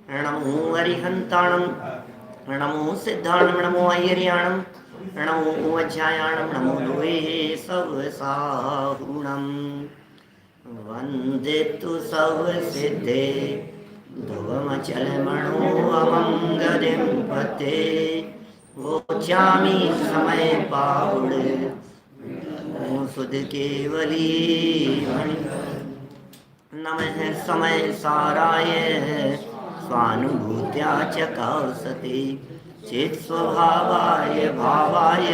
नमो अरिहंताणं नमो सिद्धाणं नमो ऐर्याणं नमो वज्रायाणं नमो लोहे सवसाहुणं वन्दे तु सवसिद्धे ध्रुवमचलमणो अमङ्गलिं पते वोचामि समय पाहुड सुध केवली नमः समय साराय स्वानुभूत्या च कौसते चेत् स्वभावाय भावाय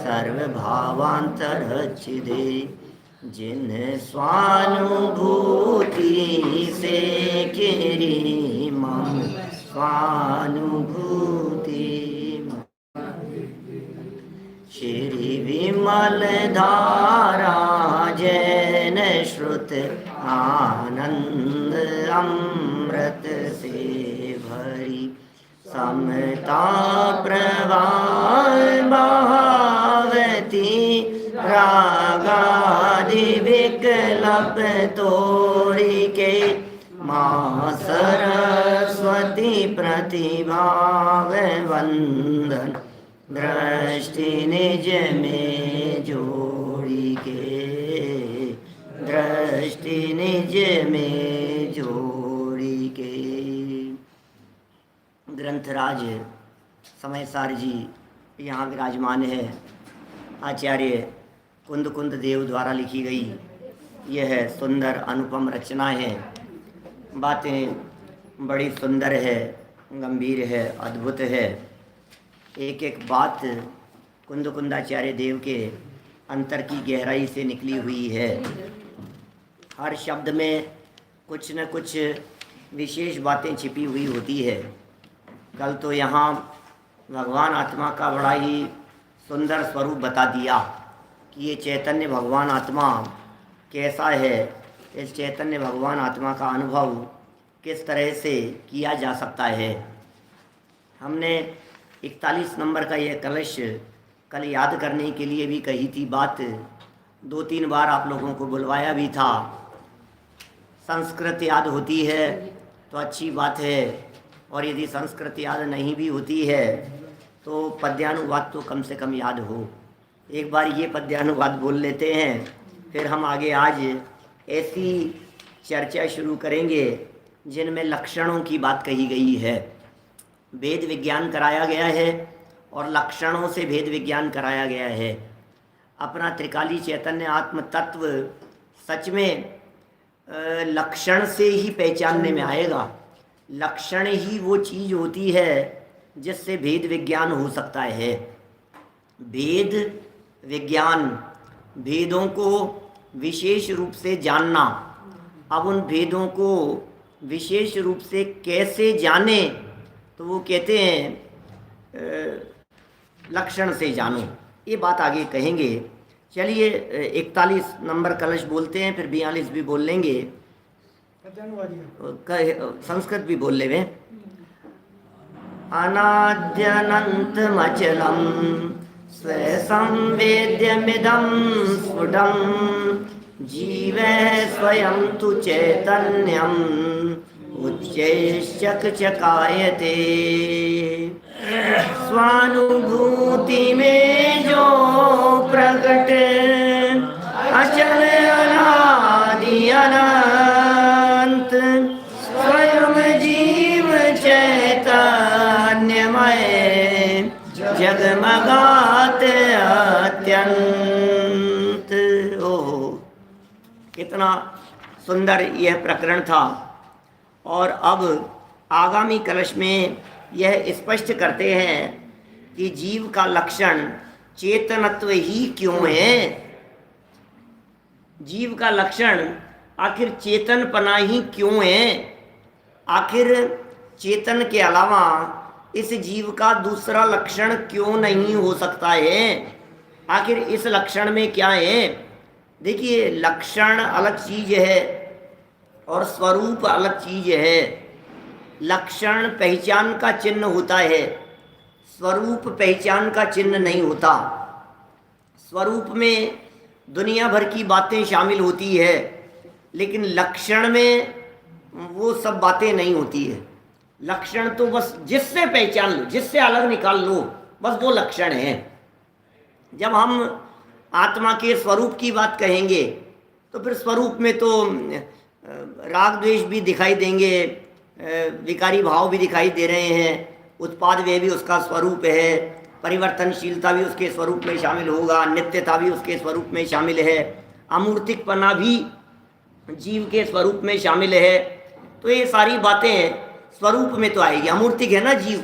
सर्वभावान्तरच्छिदे जिन स्वानुभूति से केरी मम स्वानुभूति श्री विमल धारा जैन श्रुत आनंद अमृत से भरी समता प्रवाह बहावती रागादि विकल्प तोड़ी के माँ सरस्वती प्रतिभाव वंदन दृष्टि निज में जोड़ी के दृष्टि निज में जोड़ी के। ग्रंथराज समयसार जी यहाँ विराजमान है। आचार्य कुंद कुंद देव द्वारा लिखी गई यह सुंदर अनुपम रचना है। बातें बड़ी सुंदर है, गंभीर है, अद्भुत है। एक एक बात कुंद कुंदाचार्य देव के अंतर की गहराई से निकली हुई है। हर शब्द में कुछ न कुछ विशेष बातें छिपी हुई होती है। कल तो यहाँ भगवान आत्मा का बड़ा ही सुंदर स्वरूप बता दिया कि ये चैतन्य भगवान आत्मा कैसा है, इस चैतन्य भगवान आत्मा का अनुभव किस तरह से किया जा सकता है। हमने 41 नंबर का यह कलश कल याद करने के लिए भी कही थी बात, 2-3 बार आप लोगों को बुलवाया भी था। संस्कृत याद होती है तो अच्छी बात है, और यदि संस्कृत याद नहीं भी होती है तो पद्यानुवाद तो कम से कम याद हो। एक बार ये पद्यानुवाद बोल लेते हैं, फिर हम आगे आज ऐसी चर्चा शुरू करेंगे जिनमें लक्षणों की बात कही गई है। भेद विज्ञान कराया गया है और लक्षणों से भेद विज्ञान कराया गया है। अपना त्रिकाली चैतन्य आत्म तत्व सच में लक्षण से ही पहचानने में आएगा। लक्षण ही वो चीज़ होती है जिससे भेद विज्ञान हो सकता है। भेद विज्ञान, भेदों को विशेष रूप से जानना। अब उन भेदों को विशेष रूप से कैसे जाने, तो वो कहते हैं लक्षण से जानो। ये बात आगे कहेंगे। चलिए 41 नंबर कलश बोलते हैं, फिर 42 भी बोल लेंगे, संस्कृत भी बोल लेवे। अनाद्यनन्तमचलं स्वसंवेद्यमिदं स्फुटं जीवे स्वयं तु चैतन्यम् उच्चैश्चकचकायते। स्वानुभूति में जो प्रकट अचल अनादि अनंत स्वयं जीव चैतन्यमय जगमगात अत्यंत। ओह, कितना सुंदर यह प्रकरण था। और अब आगामी कलश में यह स्पष्ट करते हैं कि जीव का लक्षण चेतनत्व ही क्यों है। जीव का लक्षण आखिर चेतनपना ही क्यों है। आखिर चेतन के अलावा इस जीव का दूसरा लक्षण क्यों नहीं हो सकता है। आखिर इस लक्षण में क्या है। देखिए, लक्षण अलग चीज़ है और स्वरूप अलग चीज़ है। लक्षण पहचान का चिन्ह होता है, स्वरूप पहचान का चिन्ह नहीं होता। स्वरूप में दुनिया भर की बातें शामिल होती है, लेकिन लक्षण में वो सब बातें नहीं होती है। लक्षण तो बस जिससे पहचान लो, जिससे अलग निकाल लो, बस वो लक्षण है। जब हम आत्मा के स्वरूप की बात कहेंगे तो फिर स्वरूप में तो राग द्वेष भी दिखाई देंगे, विकारी भाव भी दिखाई दे रहे हैं, उत्पाद व्यय भी उसका स्वरूप है, परिवर्तनशीलता भी उसके स्वरूप में शामिल होगा, नित्यता भी उसके स्वरूप में शामिल है, अमूर्तिकपना भी जीव के स्वरूप में शामिल है। तो ये सारी बातें स्वरूप में तो आएगी। अमूर्तिक है ना जीव,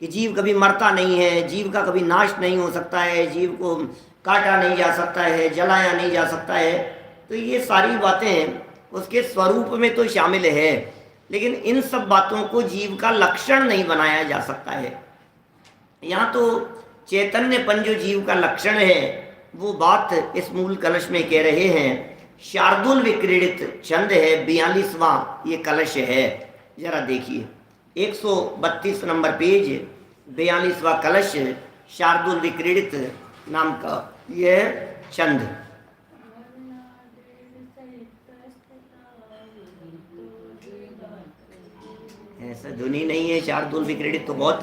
कि जीव कभी मरता नहीं है, जीव का कभी नाश नहीं हो सकता है, जीव को काटा नहीं जा सकता है, जलाया नहीं जा सकता है। तो ये सारी बातें उसके स्वरूप में तो शामिल है, लेकिन इन सब बातों को जीव का लक्षण नहीं बनाया जा सकता है। यहाँ तो चैतन्यपन जो जीव का लक्षण है वो बात इस मूल कलश में कह रहे हैं। शार्दुल विक्रीडित छंद है, 42वां ये कलश है। जरा देखिए 132 नंबर पेज, 42वां कलश, शार्दुल विक्रीडित नाम का यह छंद। ऐसा धुनी नहीं है, शार्दुल विक्रीडित तो बहुत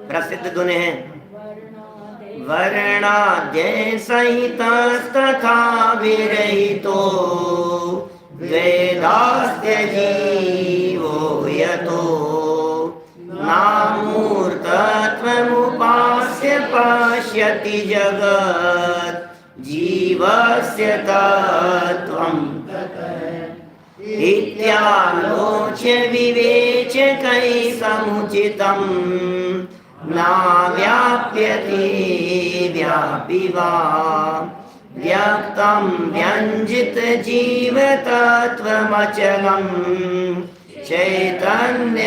प्रसिद्ध धुन है। वर्णाद्य संहितस्तथा विरहितो वेदास्त्य जीवो यतो नामूर्तत्वमुपास्य पश्यति जगत् जीवस्य तत्त्वं इत्यालोच्य विवेचकै समुचितम् नाव्याप्यति व्यापि वा व्यक्तं व्यञ्जित जीवतत्त्वमचलं चैतन्यमालम्ब्यताम्।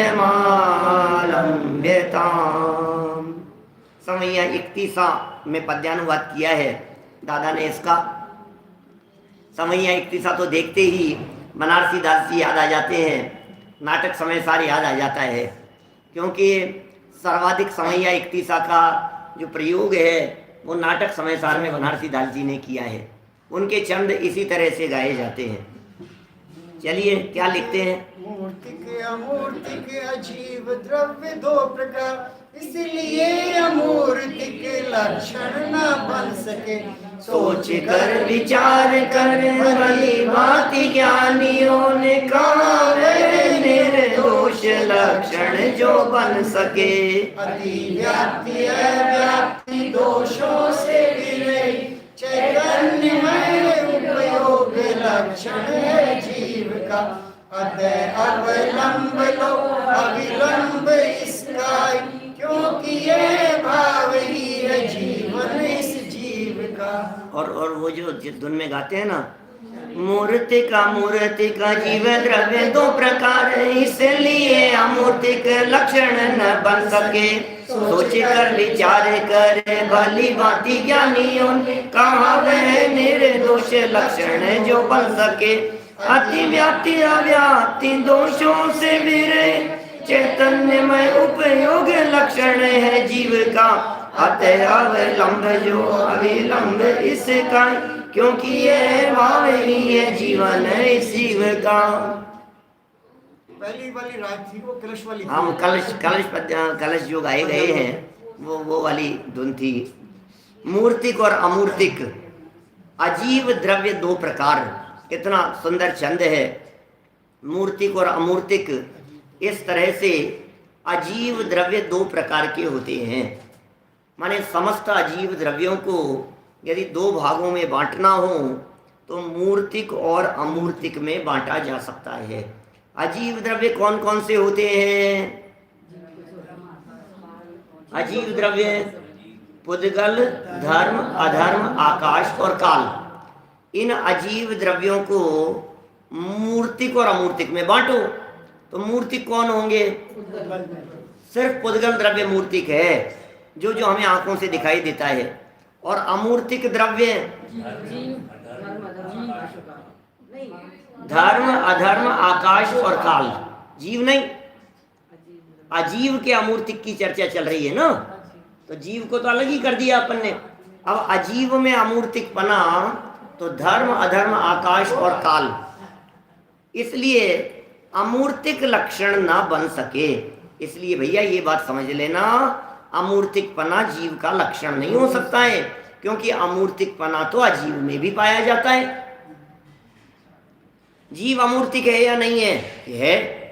समैया 31 में पद्यानुवाद किया है दादा ने इसका। समैया 31 तो देखते ही बनारसी दास जी याद आ जाते हैं, नाटक समयसार याद आ जाता है, क्योंकि सर्वाधिक समैया 31 का जो प्रयोग है वो नाटक समयसार में बनारसी दास जी ने किया है। उनके छंद इसी तरह से गाए जाते हैं। चलिए क्या लिखते हैं। मूर्तिक अमूर्तिक अजीव द्रव्य दो प्रकार, इसलिए अमूर्तिक लक्षण न बन सके। सोच कर विचार कर भली भांति ज्ञानियों ने कहा वे निर्दोष लक्षण जो बन सके। अति व्याप्ति अव्याप्ति दोषों से विरही चैतन्यमय उपयोग लक्षण है जीव का। अतः अवलंब लो अविलंब इसका, क्योंकि ये भाव ही है जीवन इस जीव का। और वो जो धुन में गाते हैं ना, मूर्तिक अमूर्तिक जीव द्रव्य दो प्रकार, इसलिए अमूर्तिक लक्षण न बन सके। सोच कर विचार कर भली भांति ज्ञानियों ने कहा वह निर्दोष लक्षण जो बन सके। अति व्याप्ति अव्याप्ति दोषों से विरहे चैतन्यमय उपयोग लक्षण है जीव का। अतः अवलंब जो अविलंब इसका, क्योंकि यह भाव ही है जीवन है इस जीव का। पहली वाली राग थी वो कलश वाली। हम कलश जो गाए गए हैं वो वाली धुन थी। मूर्तिक और अमूर्तिक अजीव द्रव्य दो प्रकार, इतना सुंदर छंद है। मूर्तिक और अमूर्तिक, इस तरह से अजीव द्रव्य दो प्रकार के होते हैं। माने समस्त अजीव द्रव्यों को यदि दो भागों में बांटना हो तो मूर्तिक और अमूर्तिक में बांटा जा सकता है। अजीव द्रव्य कौन कौन से होते हैं? अजीव द्रव्य पुद्गल, धर्म, अधर्म, आकाश और काल। इन अजीव द्रव्यों को मूर्तिक और अमूर्तिक में बांटो तो मूर्तिक कौन होंगे? सिर्फ पुद्गल द्रव्य मूर्तिक है, जो जो हमें आंखों से दिखाई देता है। और अमूर्तिक द्रव्य धर्म, अधर्म, आकाश और काल। जीव नहीं, अजीव के अमूर्तिक की चर्चा चल रही है ना, तो जीव को तो अलग ही कर दिया अपन ने। अब अजीव में अमूर्तिक पना तो धर्म, अधर्म, आकाश और काल। इसलिए अमूर्तिक लक्षण ना बन सके। इसलिए भैया ये बात समझ लेना, अमूर्तिकपना जीव का लक्षण नहीं हो सकता है, क्योंकि अमूर्तिकपना तो अजीव में भी पाया जाता है। जीव अमूर्तिक है या नहीं है? है।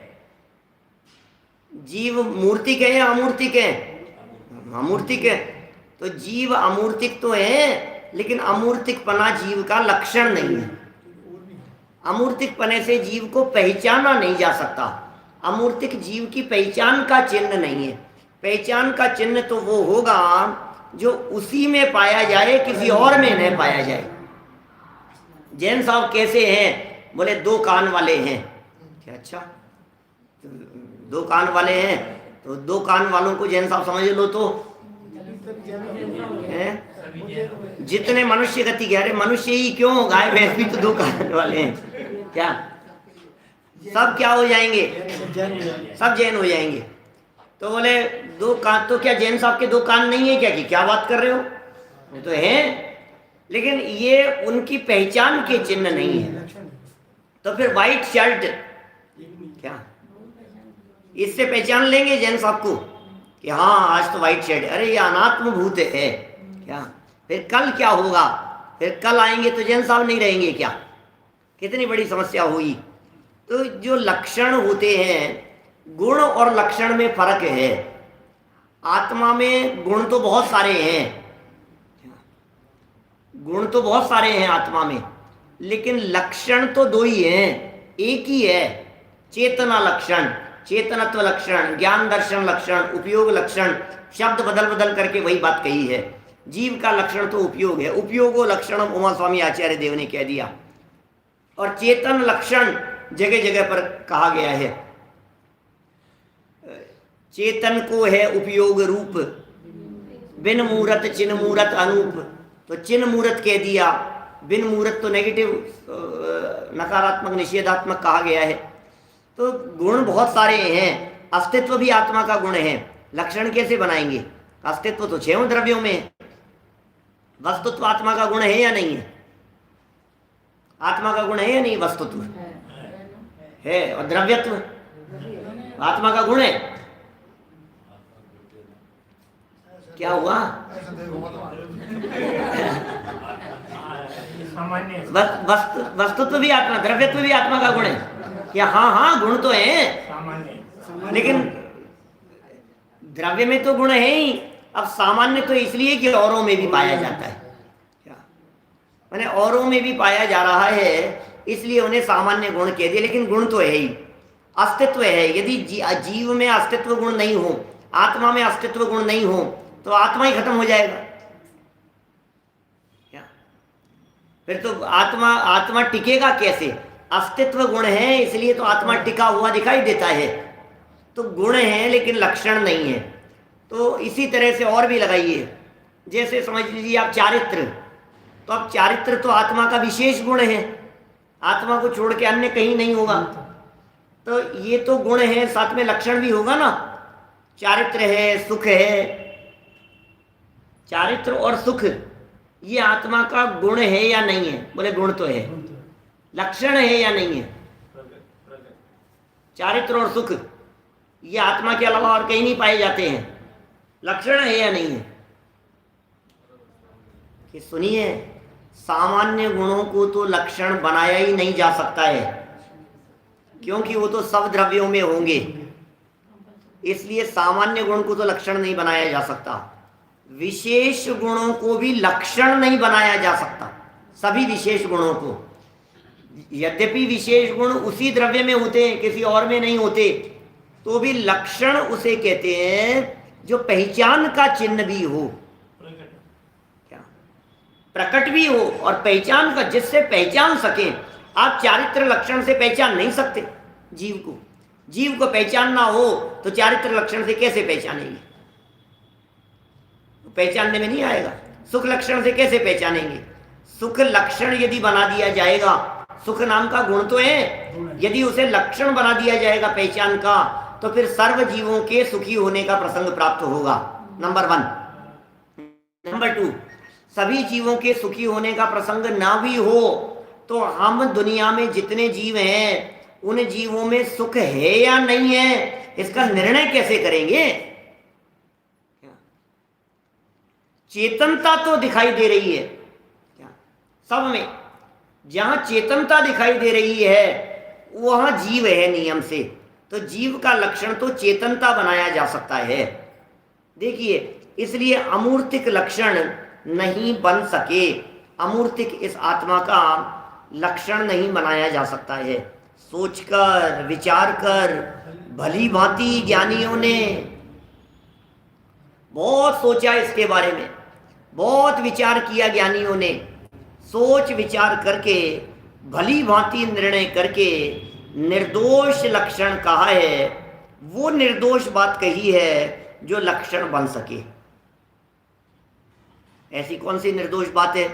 जीव मूर्तिक है या अमूर्तिक है? अमूर्तिक है। तो जीव अमूर्तिक तो है, लेकिन अमूर्तिकपना जीव का लक्षण नहीं है। अमूर्तिकपने से जीव को पहचाना नहीं जा सकता। अमूर्तिक जीव की पहचान का चिन्ह नहीं है। पहचान का चिन्ह तो वो होगा जो उसी में पाया जाए, किसी और में नहीं पाया जाए। जैन साहब कैसे हैं? बोले 2 कान वाले हैं। क्या? अच्छा, 2 कान वाले हैं, तो 2 कान वालों को जैन साहब समझ लो तो है? जितने मनुष्य गति कह रहे, मनुष्य ही क्यों, गाय भैंस भी तो 2 कान वाले हैं। क्या सब क्या हो जाएंगे? सब जैन हो जाएंगे। तो बोले 2 कान, तो क्या जैन साहब के 2 कान नहीं है क्या? कि क्या बात कर रहे हो? वो तो है, लेकिन ये उनकी पहचान के चिन्ह नहीं है। तो फिर व्हाइट शर्ट क्या, इससे पहचान लेंगे जैन साहब को कि हाँ आज तो व्हाइट शर्ट, अरे ये अनात्म भूत है क्या? फिर कल क्या होगा? फिर कल आएंगे तो जैन साहब नहीं रहेंगे क्या? कितनी बड़ी समस्या हुई। तो जो लक्षण होते हैं, गुण और लक्षण में फर्क है। आत्मा में गुण तो बहुत सारे हैं, गुण तो बहुत सारे हैं आत्मा में, लेकिन लक्षण तो 2 ही हैं, एक ही है। चेतना लक्षण, चेतनत्व लक्षण, ज्ञान दर्शन लक्षण, उपयोग लक्षण। शब्द बदल बदल करके वही बात कही है। जीव का लक्षण तो उपयोग है, उपयोगो लक्षणम उमा स्वामी आचार्य देव ने कह दिया। और चेतन लक्षण जगह जगह पर कहा गया है। चेतन को है उपयोग रूप, बिन मूरत चिन्ह मूरत अनूप। तो चिन्ह मूरत कह दिया, बिन मूरत तो नेगेटिव, नकारात्मक निषेधात्मक कहा गया है। तो गुण बहुत सारे हैं। अस्तित्व भी आत्मा का गुण है। लक्षण कैसे बनाएंगे? अस्तित्व तो 6 द्रव्यों में है। वस्तुत्व आत्मा का गुण है या नहीं है? आत्मा का गुण है या नहीं? वस्तुत्व है। और द्रव्यत्व आत्मा का गुण है। क्या हुआ? वस्तुत्व भी आत्मा, द्रव्यत्व भी आत्मा का गुण है क्या? हाँ, गुण तो है, लेकिन द्रव्य में तो गुण है ही। अब सामान्य तो इसलिए कि औरों में भी पाया जाता है। क्या माने? औरों में भी पाया जा रहा है, इसलिए उन्हें सामान्य गुण कह दिए, लेकिन गुण तो है ही, अस्तित्व है। यदि जीव में अस्तित्व गुण नहीं हो, आत्मा में अस्तित्व गुण नहीं हो, तो आत्मा ही खत्म हो जाएगा। क्या फिर तो आत्मा टिकेगा कैसे? अस्तित्व गुण है, इसलिए तो आत्मा टिका हुआ दिखाई देता है। तो गुण है लेकिन लक्षण नहीं है। तो इसी तरह से और भी लगाइए, जैसे समझ लीजिए आप चारित्र। तो अब चारित्र तो आत्मा का विशेष गुण है, आत्मा को छोड़ के अन्य कहीं नहीं होगा। तो ये तो गुण है, साथ में लक्षण भी होगा ना। चारित्र है, सुख है। चारित्र और सुख ये आत्मा का गुण है या नहीं है? बोले गुण तो है। लक्षण है या नहीं है? चारित्र और सुख ये आत्मा के अलावा और कहीं नहीं पाए जाते हैं। लक्षण है या नहीं है? कि सुनिए, सामान्य गुणों को तो लक्षण बनाया ही नहीं जा सकता है, क्योंकि वो तो सब द्रव्यों में होंगे। इसलिए सामान्य गुण को तो लक्षण नहीं बनाया जा सकता। विशेष गुणों को भी लक्षण नहीं बनाया जा सकता। सभी विशेष गुणों को, यद्यपि विशेष गुण उसी द्रव्य में होते हैं, किसी और में नहीं होते, तो भी लक्षण उसे कहते हैं जो पहचान का चिन्ह भी हो, क्या प्रकट भी हो और पहचान का, जिससे पहचान सके। आप चारित्र लक्षण से पहचान नहीं सकते जीव को। जीव को पहचानना हो तो चारित्र लक्षण से कैसे पहचानेंगे? पहचानने में नहीं आएगा। सुख लक्षण से कैसे पहचानेंगे? सुख लक्षण यदि बना दिया जाएगा, सुख नाम का गुण तो है, यदि उसे लक्षण बना दिया जाएगा पहचान का, तो फिर सर्व जीवों के सुखी होने का प्रसंग प्राप्त होगा। नंबर 1। नंबर 2, सभी जीवों के सुखी होने का प्रसंग ना भी हो तो हम दुनिया में जितने जीव हैं उन जीवों में सुख है या नहीं है, इसका निर्णय कैसे करेंगे? चेतनता तो दिखाई दे रही है क्या सब में, जहां चेतनता दिखाई दे रही है वहां जीव है नियम से, तो जीव का लक्षण तो चेतनता बनाया जा सकता है। देखिए, इसलिए अमूर्तिक लक्षण नहीं बन सके, अमूर्तिक इस आत्मा का लक्षण नहीं बनाया जा सकता है। सोचकर विचार कर भली भांति ज्ञानियों ने बहुत सोचा इसके बारे में, बहुत विचार किया ज्ञानियों ने, सोच विचार करके भली भांति निर्णय करके निर्दोष लक्षण कहा है, वो निर्दोष बात कही है जो लक्षण बन सके। ऐसी कौन सी निर्दोष बात है?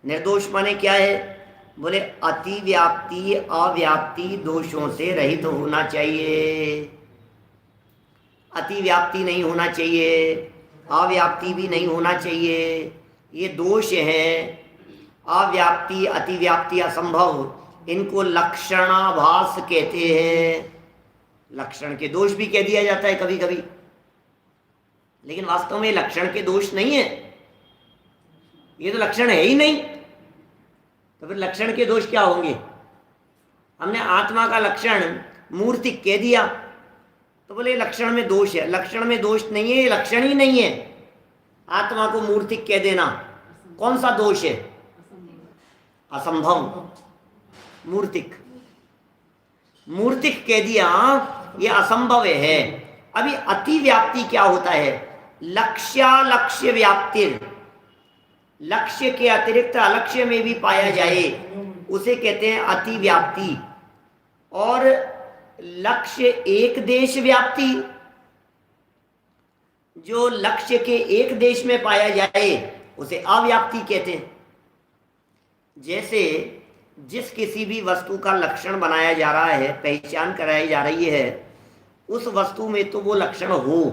निर्दोष माने क्या है? बोले अति व्याप्ति अव्याप्ति दोषों से रहित तो होना चाहिए। अति व्याप्ति नहीं होना चाहिए, अव्याप्ति भी नहीं होना चाहिए, ये दोष है। अव्याप्ति अतिव्याप्ति असंभव, इनको लक्षणाभास कहते हैं। लक्षण के दोष भी कह दिया जाता है कभी कभी, लेकिन वास्तव में लक्षण के दोष नहीं है, ये तो लक्षण है ही नहीं, तो फिर लक्षण के दोष क्या होंगे? हमने आत्मा का लक्षण मूर्तिक कह दिया तो बोले लक्षण में दोष है। लक्षण में दोष नहीं है, ये लक्षण ही नहीं है। आत्मा को मूर्तिक कह देना कौन सा दोष है? असंभव। मूर्तिक मूर्तिक कह दिया, ये असंभव है। अभी अति व्याप्ति क्या होता है? लक्ष्य व्याप्ति, लक्ष्य के अतिरिक्त अलक्ष्य में भी पाया जाए उसे कहते हैं अति व्याप्ति। और लक्ष्य एक देश व्याप्ति, जो लक्ष्य के एक देश में पाया जाए उसे अव्याप्ति कहते हैं। जैसे जिस किसी भी वस्तु का लक्षण बनाया जा रहा है, पहचान कराई जा रही है, उस वस्तु में तो वो लक्षण हो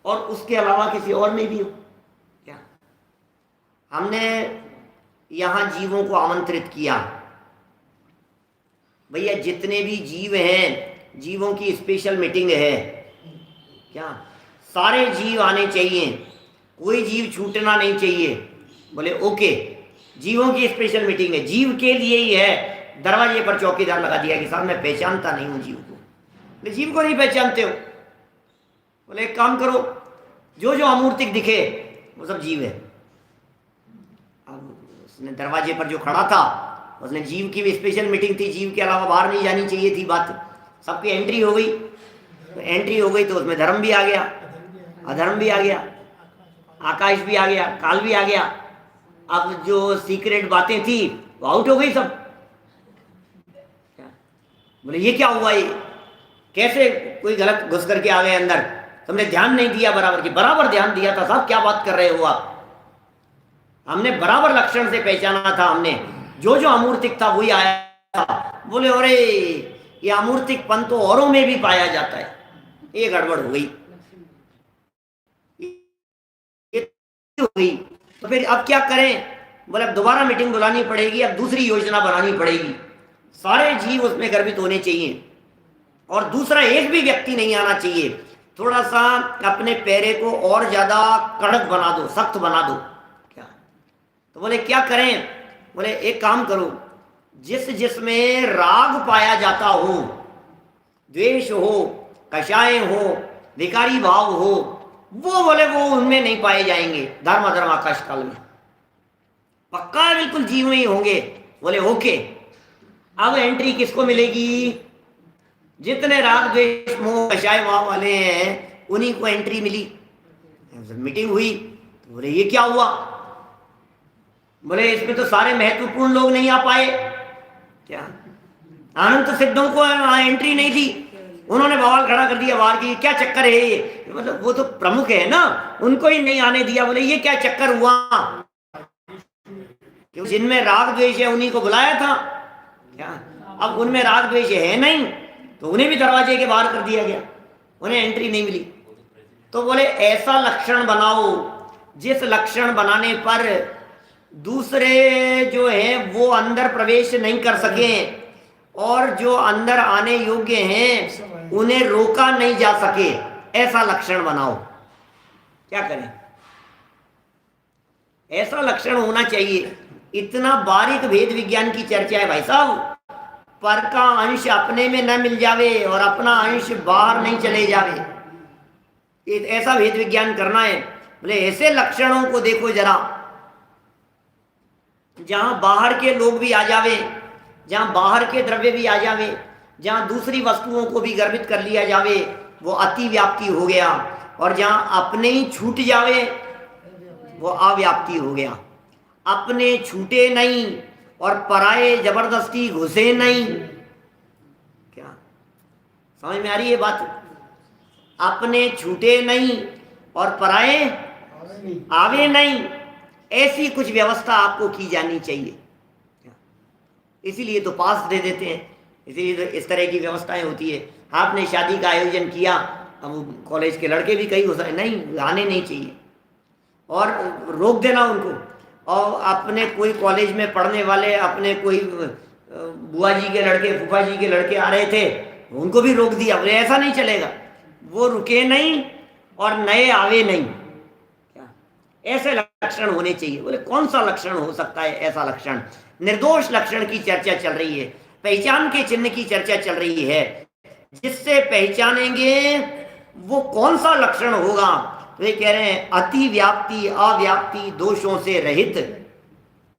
और उसके अलावा किसी और में भी हो। क्या हमने यहाँ जीवों को आमंत्रित किया, भैया जितने भी जीव हैं जीवों की स्पेशल मीटिंग है, क्या सारे जीव आने चाहिए, कोई जीव छूटना नहीं चाहिए। बोले ओके, जीवों की स्पेशल मीटिंग है, जीव के लिए ही है। दरवाजे पर चौकीदार लगा दिया कि साहब मैं पहचानता नहीं हूँ जीव को। बोले जीव को नहीं पहचानते हो? बोले एक काम करो, जो जो अमूर्तिक दिखे वो सब जीव है। अब उसने दरवाजे पर जो खड़ा था उसने जीव की भी स्पेशल मीटिंग थी, जीव के अलावा बाहर नहीं जानी चाहिए थी बात, सबकी एंट्री हो गई। तो एंट्री हो गई तो उसमें धर्म भी आ गया, अधर्म भी आ गया, आकाश भी आ गया, काल भी आ गया। अब जो सीक्रेट बातें थी वो आउट हो गई सब। बोले ये क्या हुआ? ये कैसे कोई गलत घुस करके आ गए अंदर? तुमने ध्यान नहीं दिया बराबर की। बराबर ध्यान दिया था साहब, क्या बात कर रहे हो आप? हमने बराबर लक्षण से पहचाना था, हमने जो जो अमूर्तिक था वही आया था। बोले अरे ये अमूर्तिकपन तो औरों में भी पाया जाता है, ये गड़बड़ हो गई, ये हो गई। तो फिर अब क्या करें? बोले अब दोबारा मीटिंग बुलानी पड़ेगी, अब दूसरी योजना बनानी पड़ेगी। सारे जीव उसमें गर्भित होने चाहिए और दूसरा एक भी व्यक्ति नहीं आना चाहिए। थोड़ा सा अपने पैरे को और ज्यादा कड़क बना दो, सख्त बना दो। क्या? तो बोले क्या करें? बोले एक काम करो, जिसमें राग पाया जाता हो, द्वेष हो, कषाय हो, विकारी भाव हो, वो बोले वो उनमें नहीं पाए जाएंगे। धर्म अधर्म आकाश काल में पक्का बिल्कुल जीव में ही होंगे। बोले ओके, अब एंट्री किसको मिलेगी? जितने राग द्वेष मोह कषाय भाव वाले हैं उन्हीं को एंट्री मिली। मीटिंग हुई तो बोले ये क्या हुआ? बोले इसमें तो सारे महत्वपूर्ण लोग नहीं आ पाए। क्या? अनंत सिद्धों को एंट्री नहीं दी, उन्होंने बवाल खड़ा कर दिया बाहर की, क्या चक्कर है ये? मतलब वो तो प्रमुख है ना, उनको ही नहीं आने दिया। बोले ये क्या चक्कर हुआ? क्यों? जिनमें राग द्वेष है उन्हीं को बुलाया था। क्या? अब उनमें राग द्वेष है नहीं तो उन्हें भी दरवाजे के बाहर कर दिया गया, उन्हें एंट्री नहीं मिली। तो बोले ऐसा लक्षण बनाओ जिस लक्षण बनाने पर दूसरे जो है वो अंदर प्रवेश नहीं कर सके और जो अंदर आने योग्य हैं उन्हें रोका नहीं जा सके, ऐसा लक्षण बनाओ। क्या करें? ऐसा लक्षण होना चाहिए। इतना बारीक भेद विज्ञान की चर्चा है भाई साहब। पर का अंश अपने में न मिल जावे और अपना अंश बाहर नहीं चले जावे, ऐसा भेद विज्ञान करना है। बोले ऐसे लक्षणों को देखो जरा, जहां बाहर के लोग भी आ जावे, जहां बाहर के द्रव्य भी आ जावे, जहां दूसरी वस्तुओं को भी गर्भित कर लिया जावे, वो अति व्याप्ति हो गया। और जहां अपने ही छूट जावे, वो अव्याप्ति हो गया। अपने छूटे नहीं और पराये जबरदस्ती घुसे नहीं। क्या समझ में आ रही है बात? अपने छूटे नहीं और पराये आवे नहीं, ऐसी कुछ व्यवस्था आपको की जानी चाहिए। इसीलिए तो पास दे देते हैं, इसीलिए तो इस तरह की व्यवस्थाएं होती है। आपने शादी का आयोजन किया, अब कॉलेज के लड़के भी कई हो सकते नहीं, आने नहीं चाहिए और रोक देना उनको। और अपने कोई कॉलेज में पढ़ने वाले अपने कोई बुआ जी के लड़के, फूफा जी के लड़के आ रहे थे, उनको भी रोक दिया। बोले ऐसा नहीं चलेगा, वो रुके नहीं और नए आवे नहीं। क्या ऐसे लक्षण होने चाहिए? बोले कौन सा लक्षण हो सकता है ऐसा लक्षण? निर्दोष लक्षण की चर्चा चल रही है, पहचान के चिन्ह की चर्चा चल रही है। जिससे पहचानेंगे वो कौन सा लक्षण होगा? वे कह रहे हैं अति व्याप्ति अव्याप्ति दोषों से रहित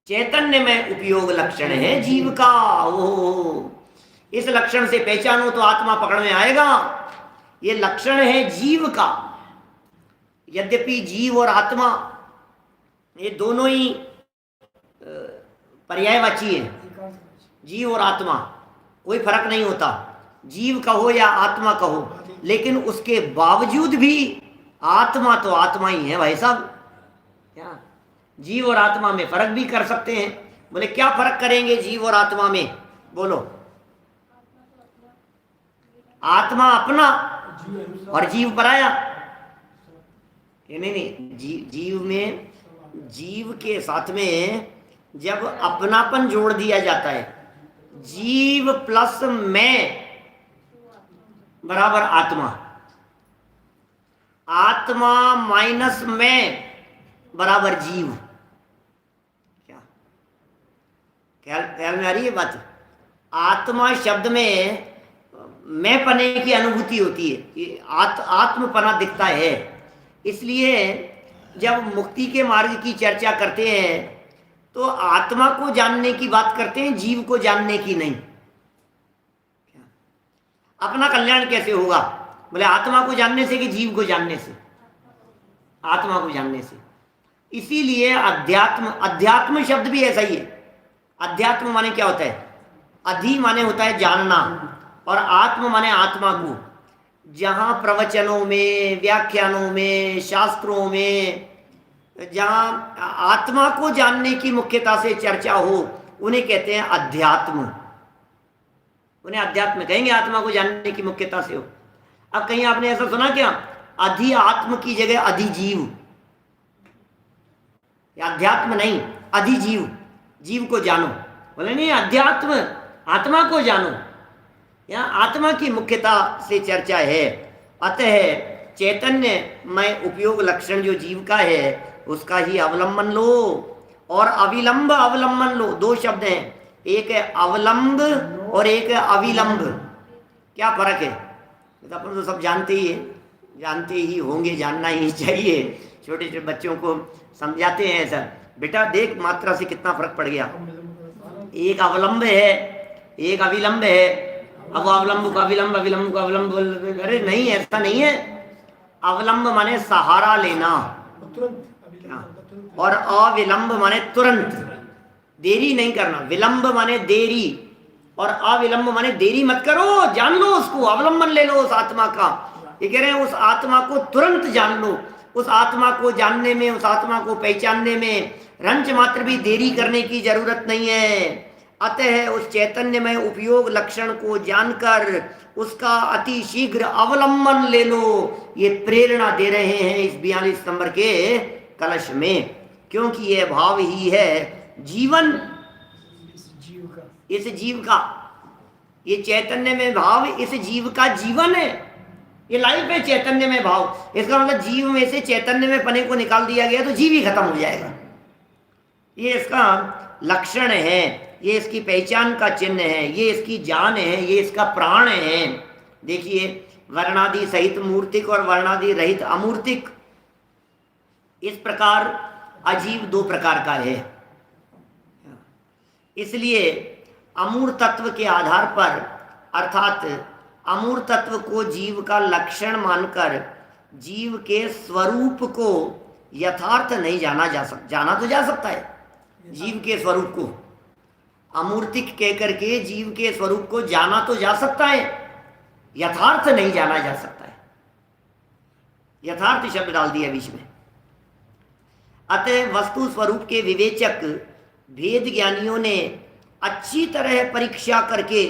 चैतन्य में उपयोग लक्षण है जीव का। ओ, इस लक्षण से पहचानो तो आत्मा पकड़ में आएगा। ये लक्षण है जीव का। यद्यपि जीव और आत्मा ये दोनों ही पर्यायवाची है। जीव और आत्मा कोई फर्क नहीं होता, जीव कहो या आत्मा कहो, लेकिन उसके बावजूद भी आत्मा तो आत्मा ही है भाई साहब। क्या जीव और आत्मा में फर्क भी कर सकते हैं? बोले क्या फर्क करेंगे जीव और आत्मा में? बोलो। आत्मा अपना और जीव पराया। नहीं, जीव में, जीव के साथ में जब अपनापन जोड़ दिया जाता है, जीव प्लस मैं बराबर आत्मा, आत्मा माइनस मैं बराबर जीव। क्या ख्याल में आ रही है बात? आत्मा शब्द में मैं पने की अनुभूति होती है, आत्मपना दिखता है। इसलिए जब मुक्ति के मार्ग की चर्चा करते हैं तो आत्मा को जानने की बात करते हैं, जीव को जानने की नहीं। अपना कल्याण कैसे होगा? बोले आत्मा को जानने से कि जीव को जानने से? आत्मा को जानने से। इसीलिए अध्यात्म शब्द भी ऐसा ही है। अध्यात्म माने क्या होता है? अधि माने होता है जानना और आत्म माने आत्मा को। जहाँ प्रवचनों में, व्याख्यानों में, शास्त्रों में जहाँ आत्मा को जानने की मुख्यता से चर्चा हो उन्हें कहते हैं अध्यात्म। उन्हें अध्यात्म कहेंगे, आत्मा को जानने की मुख्यता से हो। अब कहीं आपने ऐसा सुना क्या? अधि आत्म की जगह अधिजीव। अध्यात्म नहीं, अधिजीव, जीव को जानो। बोले नहीं, अध्यात्म आत्मा को जानो। यहाँ आत्मा की मुख्यता से चर्चा है। अतः चैतन्य में उपयोग लक्षण जो जीव का है उसका ही अवलंबन लो और अविलंब अवलंबन लो। दो शब्द हैं, एक है अवलंब और एक है अविलंब। क्या फर्क है? तो अपन तो सब जानते ही होंगे, जानना ही चाहिए। छोटे छोटे बच्चों को समझाते हैं ऐसा, बेटा देख मात्रा से कितना फर्क पड़ गया। एक अवलंब है, एक अविलंब है। अब अवलंब का अविलंब, अविलंब का अवलंब, अरे नहीं, ऐसा नहीं है। अवलंब माने सहारा लेना और अविलंब माने तुरंत, देरी नहीं करना। विलंब माने देरी और अविलंब माने देरी मत करो, जान लो उसको, अवलंबन ले लो उस आत्मा का। ये कह रहे हैं उस आत्मा को तुरंत जान लो। उस आत्मा को जानने में, उस आत्मा को पहचानने में रंच मात्र भी देरी करने की जरूरत नहीं है। अतः उस चैतन्य में उपयोग लक्षण को जानकर उसका अति शीघ्र अवलंबन ले लो। ये प्रेरणा दे रहे हैं इस 42 नंबर के कलश में, क्योंकि यह भाव ही है जीवन इस जीव का। ये चैतन्य में भाव इस जीव का जीवन है, ये लाइफ है चैतन्य में भाव। इसका मतलब जीव में से चैतन्य में पने को निकाल दिया गया तो जीव ही खत्म हो जाएगा। ये इसका लक्षण है, ये इसकी पहचान का चिन्ह है, ये इसकी जान है, ये इसका प्राण है। देखिए, वर्णादि सहित मूर्तिक और वर्णादि रहित अमूर्तिक, इस प्रकार अजीव दो प्रकार का है। इसलिए अमूर्त तत्व के आधार पर, अर्थात अमूर्त तत्व को जीव का लक्षण मानकर जीव के स्वरूप को यथार्थ नहीं जाना तो जा सकता है। जीव के स्वरूप को अमूर्तिक कह करके जीव के स्वरूप को जाना तो जा सकता है, यथार्थ नहीं जाना जा सकता है। यथार्थ शब्द डाल दिया बीच में। अतः वस्तु स्वरूप के विवेचक भेद ज्ञानियों ने अच्छी तरह परीक्षा करके,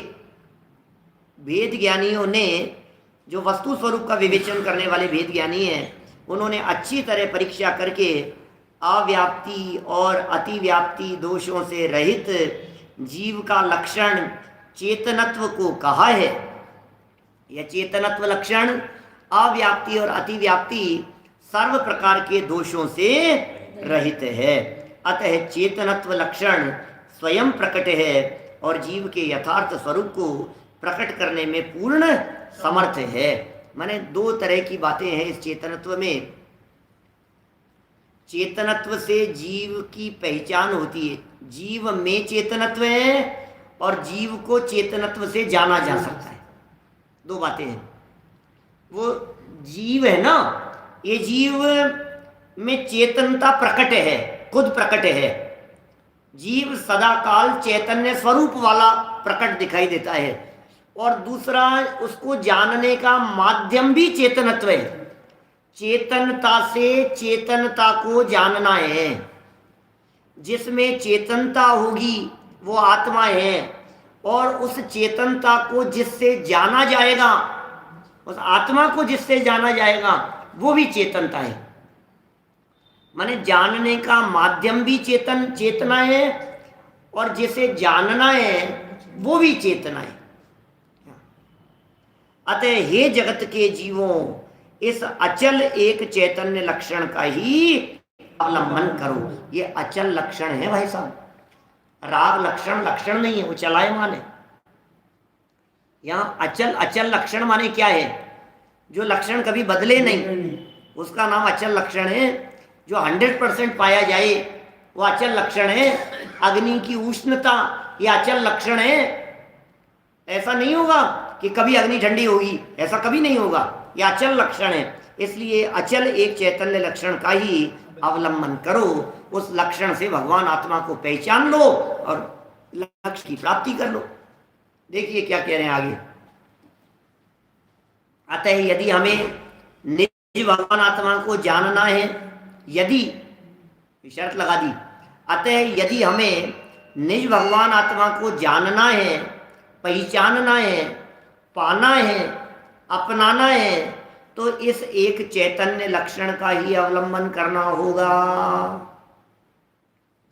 भेद ज्ञानियों ने, जो वस्तु स्वरूप का विवेचन करने वाले भेद ज्ञानी हैं, उन्होंने अच्छी तरह परीक्षा करके अव्याप्ति और अतिव्याप्ति दोषों से रहित जीव का लक्षण चेतनत्व को कहा है। यह चेतनत्व लक्षण अव्याप्ति और अतिव्याप्ति सर्व प्रकार के दोषों से रहित है। अतः चेतनत्व लक्षण स्वयं प्रकट है और जीव के यथार्थ स्वरूप को प्रकट करने में पूर्ण समर्थ है। माने दो तरह की बातें हैं इस चेतनत्व में। चेतनत्व से जीव की पहचान होती है, जीव में चेतनत्व है और जीव को चेतनत्व से जाना जा सकता है। दो बातें हैं। वो जीव है ना, ये जीव में चेतनता प्रकट है, खुद प्रकट है। जीव सदाकाल चैतन्य स्वरूप वाला प्रकट दिखाई देता है। और दूसरा, उसको जानने का माध्यम भी चेतनत्व है। चेतनता से चेतनता को जानना है। जिसमें चेतनता होगी वो आत्मा है, और उस चेतनता को जिससे जाना जाएगा, उस आत्मा को जिससे जाना जाएगा, वो भी चेतनता है। माने जानने का माध्यम भी चेतना है, और जिसे जानना है वो भी चेतना है। अतः हे जगत के जीवों, इस अचल एक चैतन्य लक्षण का ही अवलंबन करो। ये अचल लक्षण है भाई साहब, राग लक्षण नहीं है, वो चलायमान है। यहाँ अचल लक्षण माने क्या है? जो लक्षण कभी बदले नहीं, उसका नाम अचल लक्षण है। जो 100% पाया जाए वो अचल लक्षण है। अग्नि की उष्णता ये अचल लक्षण है। ऐसा नहीं होगा कि कभी अग्नि ठंडी होगी, ऐसा कभी नहीं होगा। यह अचल लक्षण है। इसलिए अचल एक चैतन्य लक्षण का ही अवलंबन करो। उस लक्षण से भगवान आत्मा को पहचान लो और लक्ष्य की प्राप्ति कर लो। देखिए क्या कह रहे हैं आगे। अतः यदि हमें निज भगवान आत्मा को जानना है, यदि शर्त लगा दी, अतः यदि हमें निज भगवान आत्मा को जानना है, पहचानना है, पाना है, अपनाना है, तो इस एक चैतन्य लक्षण का ही अवलंबन करना होगा।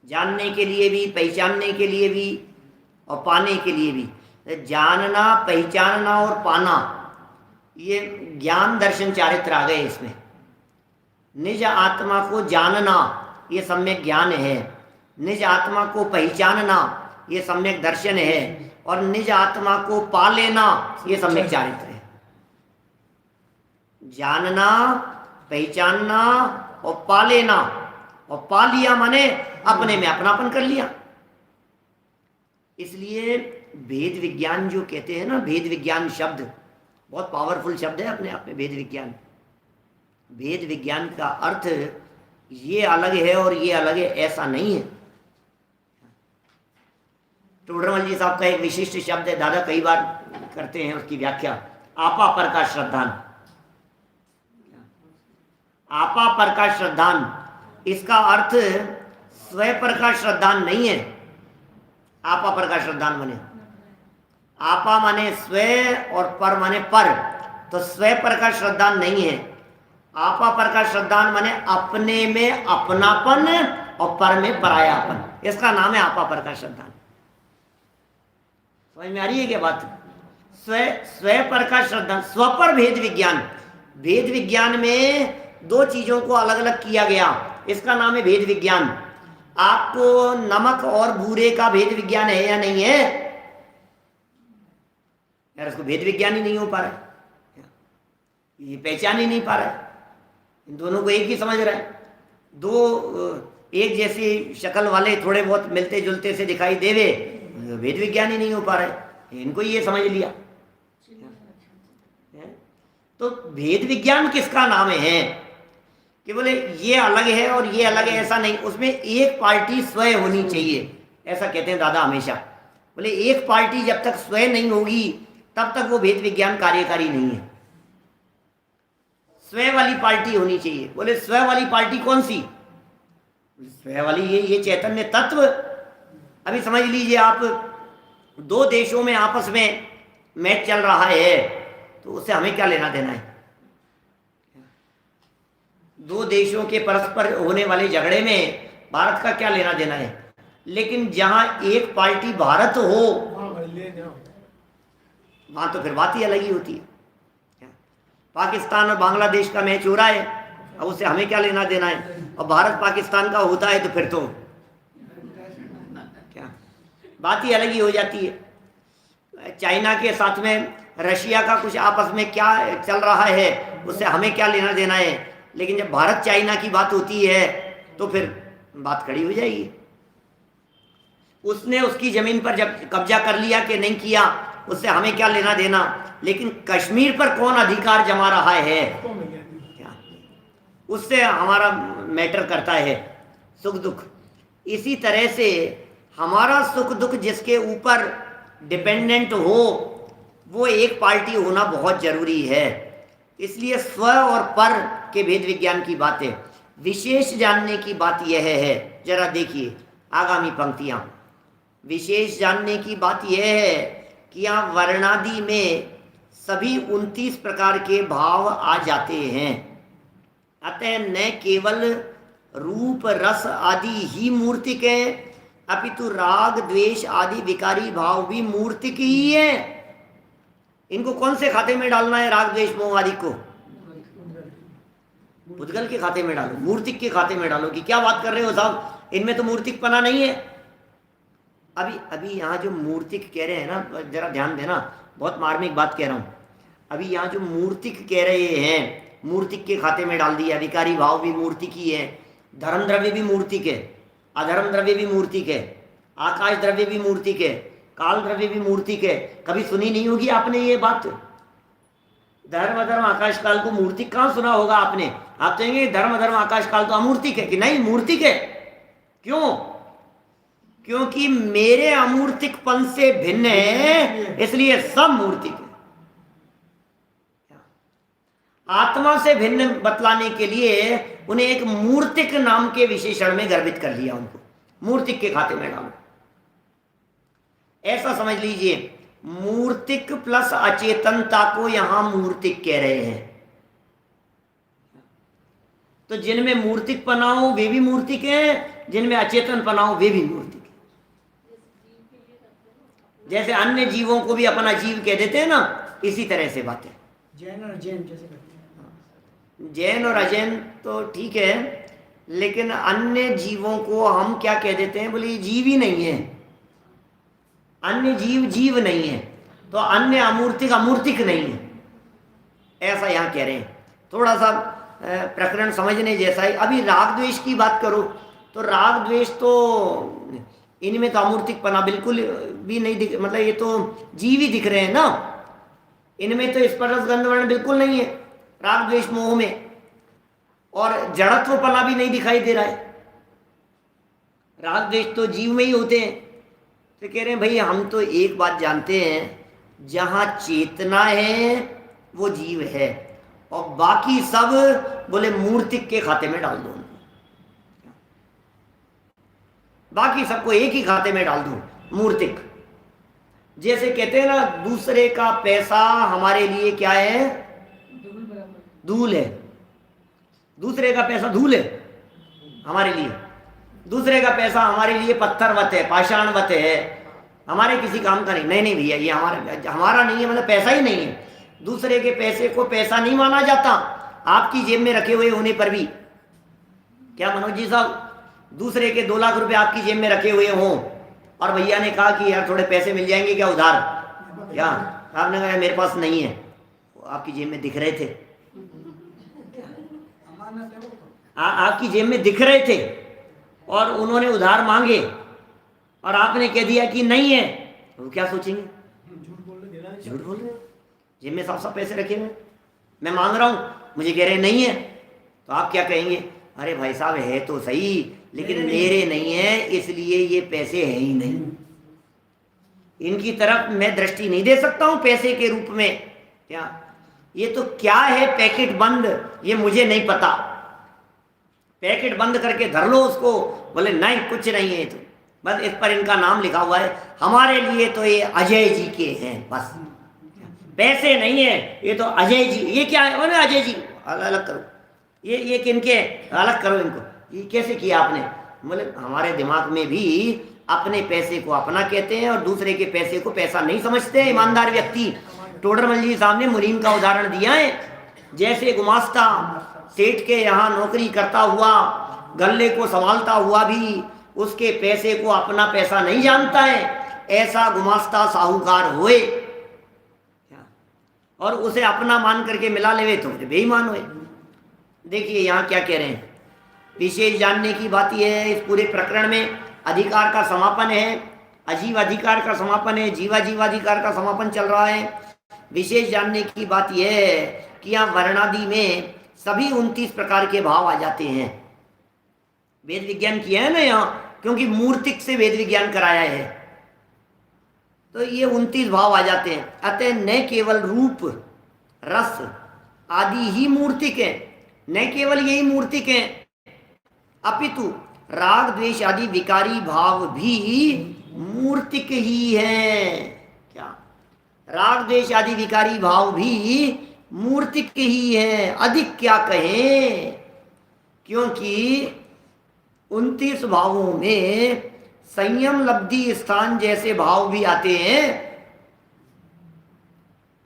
जानने के लिए भी, पहचानने के लिए भी और पाने के लिए भी। जानना, पहचानना और पाना, ये ज्ञान दर्शन चारित्र आ गए इसमें। निज आत्मा को जानना ये सम्यक ज्ञान है, निज आत्मा को पहचानना ये सम्यक दर्शन है, और निज आत्मा को पा लेना ये सम्यक चारित्र है। जानना, पहचानना और पा लेना, और पा लिया माने अपने में अपनापन कर लिया। इसलिए भेद विज्ञान जो कहते हैं ना, भेद विज्ञान शब्द बहुत पावरफुल शब्द है अपने आप में। भेद विज्ञान, भेद विज्ञान का अर्थ ये अलग है और ये अलग है ऐसा नहीं है। टोडरमल जी साहब का एक विशिष्ट शब्द है, दादा कई बार करते हैं उसकी व्याख्या, आपा पर का श्रद्धान। आपा पर का श्रद्धान, इसका अर्थ स्वय पर का श्रद्धान नहीं है। आपा पर का श्रद्धान माने, आपा माने स्वय और पर माने पर, तो स्वय पर का श्रद्धान नहीं है। आपा पर का श्रद्धान माने अपने में अपनापन और पर में परायापन, इसका नाम है आपा पर का श्रद्धान। समझ में आ रही है क्या बात? स्व पर का श्रद्धा, स्व पर भेद विज्ञान। भेद विज्ञान में दो चीजों को अलग अलग किया गया, इसका नाम है भेद विज्ञान। आपको नमक और बूरे का भेद विज्ञान है या नहीं है? यार उसको भेद विज्ञान ही नहीं हो पा रहा है, ये पहचान ही नहीं पा रहा है। इन दोनों को एक ही समझ रहा है। दो एक जैसी शक्ल वाले थोड़े बहुत मिलते जुलते से दिखाई देवे, भेद विज्ञान ही नहीं हो पा रहा है, इनको ये समझ लिया। तो भेद विज्ञान किसका नाम है कि बोले ये अलग है और ये अलग है, ऐसा नहीं। उसमें एक पार्टी स्वयं होनी चाहिए, ऐसा कहते हैं दादा हमेशा। बोले एक पार्टी जब तक स्वयं नहीं होगी तब तक वो भेद विज्ञान कार्यकारी नहीं है। स्वयं वाली पार्टी होनी चाहिए। बोले स्वयं वाली पार्टी कौन सी? स्वयं वाली ये चैतन्य तत्व। अभी समझ लीजिए आप, दो देशों में आपस में मैच चल रहा है, तो उससे हमें क्या लेना देना है? दो देशों के परस्पर होने वाले झगड़े में भारत का क्या लेना देना है? लेकिन जहां एक पार्टी भारत हो वहां तो फिर बात ही अलग ही होती है। पाकिस्तान और बांग्लादेश का मैच हो रहा है, अब उससे हमें क्या लेना देना है? और भारत पाकिस्तान का होता है तो फिर तो क्या बात ही अलग ही हो जाती है। चाइना के साथ में रशिया का कुछ आपस में क्या चल रहा है, उससे हमें क्या लेना देना है? लेकिन जब भारत चाइना की बात होती है तो फिर बात खड़ी हो जाएगी। उसने उसकी जमीन पर जब कब्जा कर लिया कि नहीं किया, उससे हमें क्या लेना देना। लेकिन कश्मीर पर कौन अधिकार जमा रहा है, क्या उससे हमारा मैटर करता है, सुख दुख। इसी तरह से हमारा सुख दुख जिसके ऊपर डिपेंडेंट हो वो एक पार्टी होना बहुत जरूरी है। इसलिए स्व और पर के भेद विज्ञान की बात है। विशेष जानने की बात यह है, जरा देखिए आगामी पंक्तियां। विशेष जानने की बात यह है कि यहाँ वर्णादि में सभी 29 प्रकार के भाव आ जाते हैं। अतः न केवल रूप रस आदि ही मूर्तिक है, अपितु राग द्वेष आदि विकारी भाव भी मूर्तिक ही है। इनको कौन से खाते में डालना है? राग द्वेष मोह आदि को पुद्गल के खाते में डालो, मूर्तिक के खाते में डालो। कि क्या बात कर रहे हो साहब, इनमें तो मूर्तिक पना नहीं है। अभी यहाँ जो मूर्तिक कह रहे हैं ना, जरा ध्यान देना, बहुत मार्मिक बात कह रहा हूँ। अभी यहाँ जो मूर्तिक कह रहे हैं, मूर्तिक के खाते में डाल दिया। विकारी भाव भी मूर्तिक ही है, धर्म द्रव्य भी मूर्तिक है, अधर्म द्रव्य भी मूर्तिक है, आकाश द्रव्य भी मूर्तिक है, काल द्रव्य भी मूर्तिक है। कभी सुनी नहीं होगी आपने ये बात? धर्म अधर्म आकाश काल को मूर्तिक कहाँ सुना होगा आपने? आप कहेंगे धर्म अधर्म आकाश काल तो अमूर्तिक है। कि नहीं, मूर्तिक है। क्यों? क्योंकि मेरे अमूर्तिकपन से भिन्न है, इसलिए सब मूर्तिक है। आत्मा से भिन्न बतलाने के लिए उन्हें एक मूर्तिक नाम के विशेषण में गर्भित कर लिया। उनको मूर्तिक के खाते में डालो। ऐसा समझ लीजिए, मूर्तिक प्लस अचेतनता को यहां मूर्तिक कह रहे हैं। तो जिनमें मूर्तिक पनाओ वे भी मूर्तिक हैं, जिनमें अचेतन पनाओ वे भी मूर्तिक हैं। जैसे अन्य जीवों को भी अपना जीव कह देते हैं ना, इसी तरह से बातें। जैन और जैन जैसे करते हैं। जैन और अजैन तो ठीक है, लेकिन अन्य जीवों को हम क्या कह देते हैं? बोले ये जीव ही नहीं है, अन्य जीव जीव नहीं है, तो अन्य अमूर्तिक अमूर्तिक नहीं है, ऐसा यहाँ कह रहे हैं। थोड़ा सा प्रकरण समझने जैसा है। अभी राग द्वेष की बात करो तो राग द्वेष तो इनमें तो अमूर्तिक पना बिल्कुल भी नहीं दिख, मतलब ये तो जीव ही दिख रहे हैं ना। इनमें तो स्पर्श गंध वर्ण बिल्कुल नहीं है राग द्वेष मोह में, और जड़त्व पना भी नहीं दिखाई दे रहा है। राग द्वेष तो जीव में ही होते हैं। तो कह रहे हैं भाई हम तो एक बात जानते हैं, जहां चेतना है वो जीव है, और बाकी सब बोले मूर्तिक के खाते में डाल दो। बाकी सबको एक ही खाते में डाल दो, मूर्तिक। जैसे कहते हैं ना, दूसरे का पैसा हमारे लिए क्या है? धूल है। दूसरे का पैसा धूल है हमारे लिए। दूसरे का पैसा हमारे लिए पत्थरवत है, पाषाणवत है, हमारे किसी काम का नहीं। नहीं नहीं भैया, ये हमारा नहीं है, मतलब पैसा ही नहीं है। दूसरे के पैसे को पैसा नहीं माना जाता, आपकी जेब में रखे हुए होने पर भी। क्या मनोज जी साहब, दूसरे के 2 लाख रुपए आपकी जेब में रखे हुए हों और भैया ने कहा कि यार थोड़े पैसे मिल जाएंगे क्या उधार, क्या आपने कहा मेरे पास नहीं है, वो आपकी जेब में दिख रहे थे, आपकी जेब में दिख रहे थे और उन्होंने उधार मांगे और आपने कह दिया कि नहीं है, वो क्या सोचेंगे? झूठ बोल रहे, जेब में साफ साफ पैसे रखे हुए, मैं मांग रहा हूं, मुझे कह रहे नहीं है, तो आप क्या कहेंगे? अरे भाई साहब है तो सही, लेकिन मेरे नहीं है, इसलिए ये पैसे हैं ही नहीं, इनकी तरफ मैं दृष्टि नहीं दे सकता हूं पैसे के रूप में। क्या ये तो क्या है पैकेट बंद, ये मुझे नहीं पता। पैकेट बंद करके धर लो उसको, बोले नहीं कुछ नहीं है, तो बस इस पर इनका नाम लिखा हुआ है, हमारे लिए तो ये अजय जी के हैं, बस पैसे नहीं है, ये तो अजय जी। ये क्या है? बोले अजय जी, अलग करो, ये किनके, अलग करो इनको। ये कैसे किया आपने? बोले हमारे दिमाग में भी अपने पैसे को अपना कहते हैं और दूसरे के पैसे को पैसा नहीं समझते हैं ईमानदार व्यक्ति। टोडरमल जी साहब ने मुनीम का उदाहरण दिया है, जैसे गुमास्ता सेठ के यहाँ नौकरी करता हुआ, गल्ले को संभालता हुआ भी उसके पैसे को अपना पैसा नहीं जानता है, ऐसा गुमास्ता साहूकार होए और उसे अपना मान करके मिला लेवे तो बेईमान हुए। देखिए यहाँ क्या कह रहे हैं, विशेष जानने की बात यह है, इस पूरे प्रकरण में अधिकार का समापन है, अजीव अधिकार का समापन है, जीवा जीवाधिकार का समापन चल रहा है। विशेष जानने की बात यह है कि यहाँ वर्णादि में सभी 29 प्रकार के भाव आ जाते हैं। वेद विज्ञान किया है ना यहाँ, क्योंकि मूर्तिक से वेद विज्ञान कराया है, तो ये 29 भाव आ जाते हैं। अतः न केवल रूप रस आदि ही मूर्तिक है, न केवल यही मूर्तिक है, अपितु राग द्वेष आदि विकारी भाव भी मूर्तिक ही है। क्या राग द्वेष आदि विकारी भाव भी मूर्तिक ही है, अधिक क्या कहें, क्योंकि 29 भावों में संयम लब्धि स्थान जैसे भाव भी आते हैं।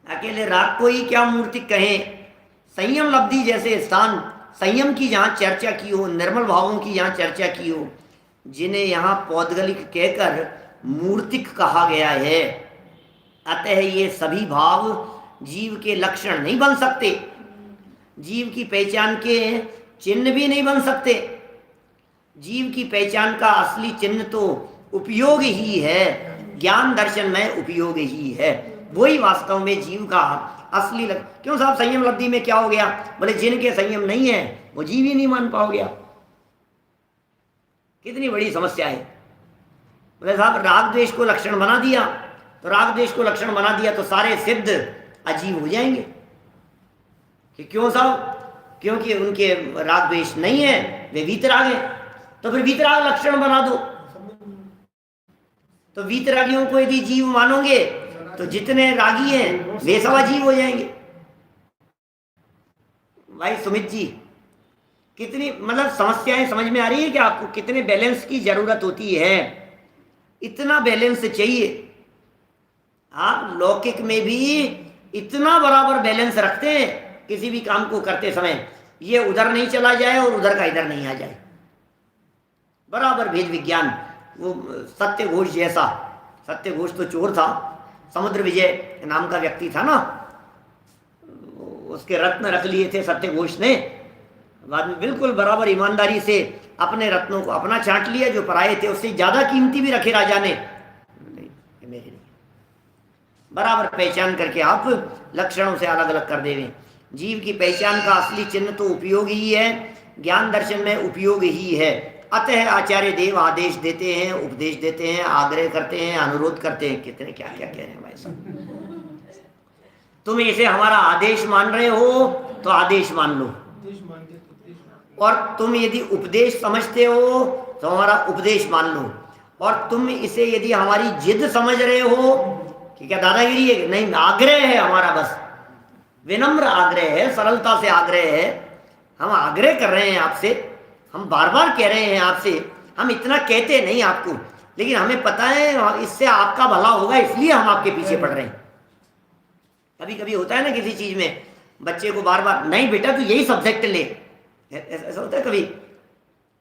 अकेले राग को ही क्या मूर्तिक कहें, संयम लब्धि जैसे स्थान, संयम की जहाँ चर्चा की हो, निर्मल भावों की जहाँ चर्चा की हो, जिन्हें यहाँ पौद्गलिक कहकर मूर्तिक कहा गया है। अतः ये सभी भाव जीव के लक्षण नहीं बन सकते, जीव की पहचान के चिन्ह भी नहीं बन सकते। जीव की पहचान का असली चिन्ह तो उपयोग ही है, ज्ञान दर्शन में उपयोग ही है, वही वास्तव में जीव का असली क्यों साहब संयम लब्धि में क्या हो गया? बोले जिनके संयम नहीं है वो जीव ही नहीं मान पाओगे आप। कितनी बड़ी समस्या है। बोले साहब राग द्वेष को लक्षण बना दिया, तो राग द्वेष को लक्षण बना दिया तो सारे सिद्ध अजीब हो जाएंगे। कि क्यों साहब? क्योंकि उनके राग द्वेष नहीं है, वे वीतराग है, तो फिर वीतराग लक्षण बना दो। तो वीतरागियों को यदि जीव मानोगे तो जितने रागी हैं वे सब अजीब हो जाएंगे। भाई सुमित जी, कितनी मतलब समस्याएं समझ में आ रही है कि आपको कितने बैलेंस की जरूरत होती है? इतना बैलेंस चाहिए। आप लौकिक में भी इतना बराबर बैलेंस रखते हैं किसी भी काम को करते समय, ये उधर नहीं चला जाए और उधर का इधर नहीं आ जाए, बराबर भेद विज्ञान। वो सत्य घोष जैसा, सत्य घोष तो चोर था, समुद्र विजय नाम का व्यक्ति था ना, उसके रत्न रख लिए थे सत्य घोष ने, बाद में बिल्कुल बराबर ईमानदारी से अपने रत्नों को अपना छांट लिया, जो पराये थे उससे ज्यादा कीमती भी रखे राजा ने, नहीं मेरे नहीं। बराबर पहचान करके आप लक्षणों से अलग अलग कर देवे। जीव की पहचान का असली चिन्ह तो उपयोग ही है, ज्ञान दर्शन में उपयोग ही है। अतः आचार्य देव आदेश देते हैं, उपदेश देते हैं, आग्रह करते हैं, अनुरोध करते हैं। कितने क्या क्या कह रहे हैं भाई साहब। तुम इसे हमारा आदेश मान रहे हो तो आदेश मान लो, और तुम यदि उपदेश समझते हो तो हमारा उपदेश मान लो, और तुम इसे यदि हमारी जिद समझ रहे हो कि क्या दादागिरी है, नहीं, आग्रह है हमारा, बस विनम्र आग्रह है, सरलता से आग्रह है। हम आग्रह कर रहे हैं आपसे, हम बार बार कह रहे हैं आपसे, हम इतना कहते नहीं आपको, लेकिन हमें पता है इससे आपका भला होगा, इसलिए हम आपके पीछे पड़ रहे हैं। कभी कभी होता है ना किसी चीज में, बच्चे को बार बार, नहीं बेटा तू यही सब्जेक्ट ले, ऐसा होता है कभी।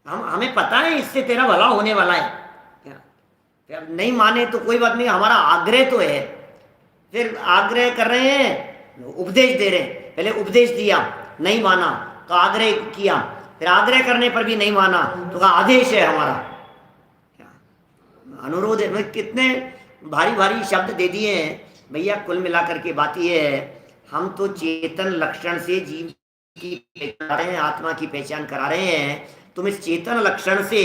हमें पता है इससे तेरा भला होने वाला है, फिर नहीं माने तो कोई बात नहीं, हमारा आग्रह तो है, फिर आग्रह कर रहे हैं, उपदेश दे रहे हैं, पहले उपदेश दिया नहीं माना तो आग्रह किया, फिर आग्रह करने पर भी नहीं माना तो कहा आदेश है हमारा, अनुरोध है। कितने भारी भारी शब्द दे दिए हैं भैया। कुल मिलाकर के बात यह है, हम तो चेतन लक्षण से जीव की पहचान करा रहे हैं, आत्मा की पहचान करा रहे हैं। तुम इस चेतन लक्षण से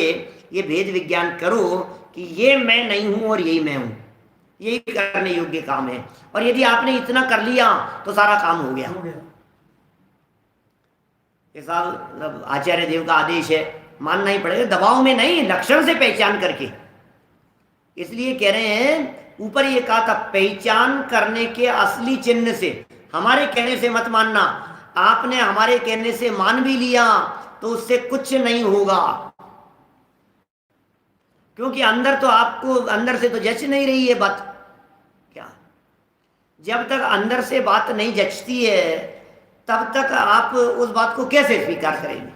ये भेद विज्ञान करो कि ये मैं नहीं हूं और यही मैं हूं, यही करने योग्य काम है। और यदि आपने इतना कर लिया तो सारा काम हो गया। साहब आचार्य देव का आदेश है, मानना ही पड़ेगा, दबाव में नहीं, लक्षण से पहचान करके। इसलिए कह रहे हैं, ऊपर ये कहा था पहचान करने के असली चिन्ह से, हमारे कहने से मत मानना। आपने हमारे कहने से मान भी लिया तो उससे कुछ नहीं होगा, क्योंकि अंदर तो आपको, अंदर से तो जच नहीं रही है बात। क्या, जब तक अंदर से बात नहीं जचती है तब तक आप उस बात को कैसे स्वीकार करेंगे।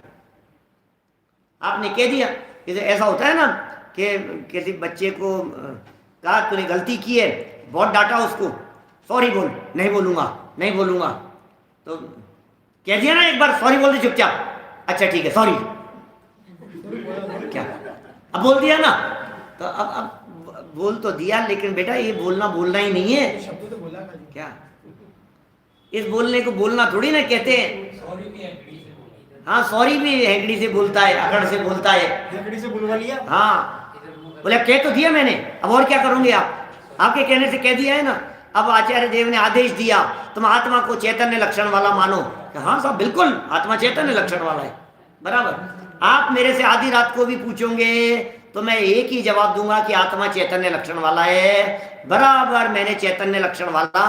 आपने कह दिया, जैसे ऐसा होता है ना कि किसी बच्चे को कहा तूने गलती की है, बहुत डांटा उसको, सॉरी बोल, नहीं बोलूंगा नहीं बोलूंगा, तो कह दिया ना एक बार सॉरी बोल दे चुपचाप, अच्छा ठीक है सॉरी, क्या अब बोल दिया ना, तो अब बोल तो दिया, लेकिन बेटा ये बोलना ही नहीं है, शब्द तो बोला क्या, इस बोलने को बोलना थोड़ी ना कहते हैं। हाँ सॉरी भी हेगड़ी से बोलता है, अकड़ से बोलता है, हेगड़ी से बुलवा लिया, हाँ बोले कह तो दिया मैंने, अब और क्या करूंगे आप, आपके कहने से कह दिया है ना। अब आचार्य देव ने आदेश दिया तुम आत्मा को चैतन्य लक्षण वाला मानो। हाँ साहब बिल्कुल, आत्मा चैतन्य लक्षण वाला है, बराबर। आप मेरे से आधी रात को भी पूछोगे तो मैं एक ही जवाब दूंगा कि आत्मा चैतन्य लक्षण वाला है, बराबर। मैंने चैतन्य लक्षण वाला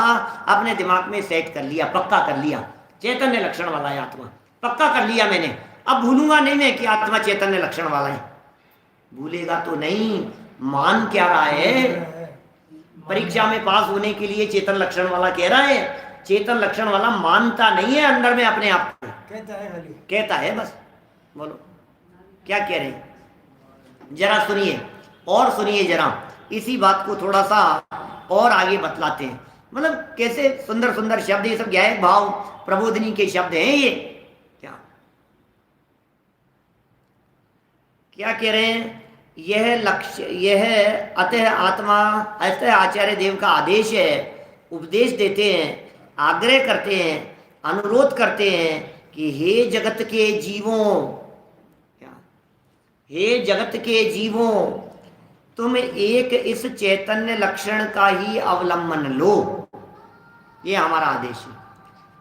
अपने दिमाग में सेट कर लिया, पक्का कर लिया, चैतन्य लक्षण वाला है आत्मा, पक्का कर लिया मैंने। अब भूलूंगा नहीं मैं कि आत्मा चैतन्य लक्षण वाला है, भूलेगा तो नहीं। मान क्या रहा है, परीक्षा में पास होने के लिए चेतन लक्षण वाला कह रहा है, चेतन लक्षण वाला मानता नहीं है अंदर में अपने आप को, कहता है बस। बोलो क्या कह रहे हैं, जरा सुनिए और सुनिए जरा, इसी बात को थोड़ा सा और आगे बतलाते हैं। मतलब कैसे सुंदर सुंदर शब्द, ये सब ज्ञायक भाव प्रबोधनी के शब्द हैं ये। क्या कह रहे हैं, यह लक्ष्य, यह अतः आत्मा, अतः आचार्य देव का आदेश है, उपदेश देते हैं, आग्रह करते हैं, अनुरोध करते हैं कि हे जगत के जीवों, हे जगत के जीवों, तुम एक इस चैतन्य लक्षण का ही अवलंबन लो। ये हमारा आदेश है,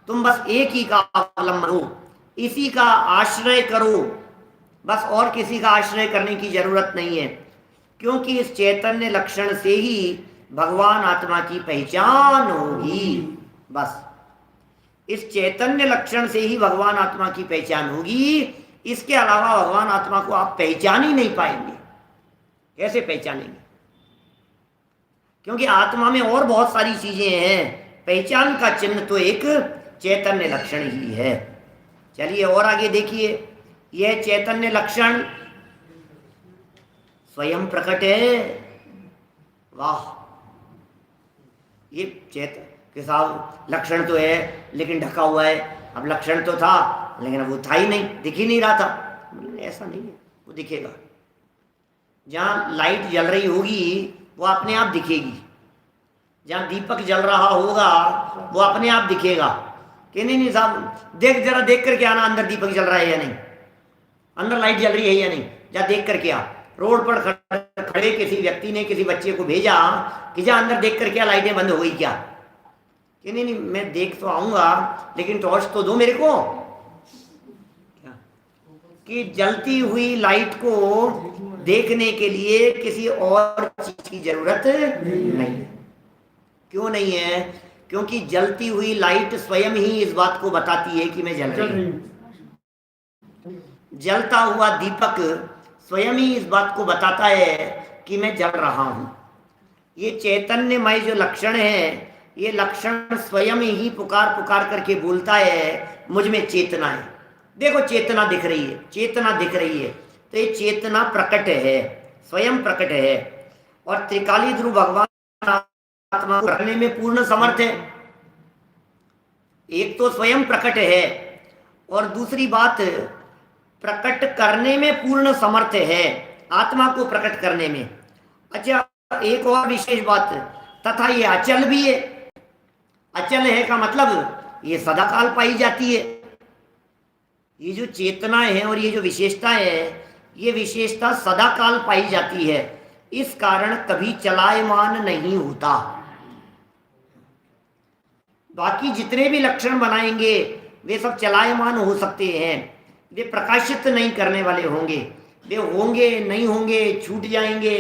तुम बस एक ही का अवलंबन लो, इसी का आश्रय करो, बस और किसी का आश्रय करने की जरूरत नहीं है, क्योंकि इस चैतन्य लक्षण से ही भगवान आत्मा की पहचान होगी। बस इस चैतन्य लक्षण से ही भगवान आत्मा की पहचान होगी, इसके अलावा भगवान आत्मा को आप पहचान ही नहीं पाएंगे। कैसे पहचानेंगे, क्योंकि आत्मा में और बहुत सारी चीजें हैं, पहचान का चिन्ह तो एक चैतन्य लक्षण ही है। चलिए और आगे देखिए, यह चैतन्य लक्षण स्वयं प्रकट है। वाह, ये चैतन्य के साथ लक्षण तो है लेकिन ढका हुआ है। अब लक्षण तो था लेकिन वो था ही नहीं, दिख ही नहीं रहा था। ऐसा नहीं है, वो दिखेगा। जहाँ लाइट जल रही होगी वो अपने आप दिखेगी, जहाँ दीपक जल रहा होगा वो अपने आप दिखेगा। कि नहीं साहब देख, जरा देख करके आना अंदर दीपक जल रहा है या नहीं, अंदर लाइट जल रही है या नहीं, जा देख करके आ। रोड पर खड़े किसी व्यक्ति ने किसी बच्चे को भेजा कि जा अंदर देख करके आ, लाइटें बंद हो गई क्या। कि नहीं मैं देख तो आऊंगा लेकिन टॉर्च तो दो मेरे को। कि जलती हुई लाइट को देखने के लिए किसी और चीज की जरूरत नहीं। क्यों नहीं है, क्योंकि जलती हुई लाइट स्वयं ही इस बात को बताती है कि मैं जल रही हूं। जलता हुआ दीपक स्वयं ही इस बात को बताता है कि मैं जल रहा हूं। ये चैतन्यमय जो लक्षण है, ये लक्षण स्वयं ही पुकार पुकार करके बोलता है मुझ में चेतना है। देखो चेतना दिख रही है, चेतना दिख रही है, तो ये चेतना प्रकट है, स्वयं प्रकट है। और त्रिकाली ध्रुव भगवान आत्मा को रखने में पूर्ण समर्थ है। एक तो स्वयं प्रकट है और दूसरी बात प्रकट करने में पूर्ण समर्थ है, आत्मा को प्रकट करने में। अच्छा, एक और विशेष बात, तथा ये अचल भी है। अचल है का मतलब ये सदाकाल पाई जाती है। ये जो चेतना है और ये जो विशेषता है, ये विशेषता सदाकाल पाई जाती है, इस कारण कभी चलायमान नहीं होता। बाकी जितने भी लक्षण बनाएंगे वे सब चलायमान हो सकते हैं, वे प्रकाशित नहीं करने वाले होंगे। वे होंगे नहीं होंगे, छूट जाएंगे,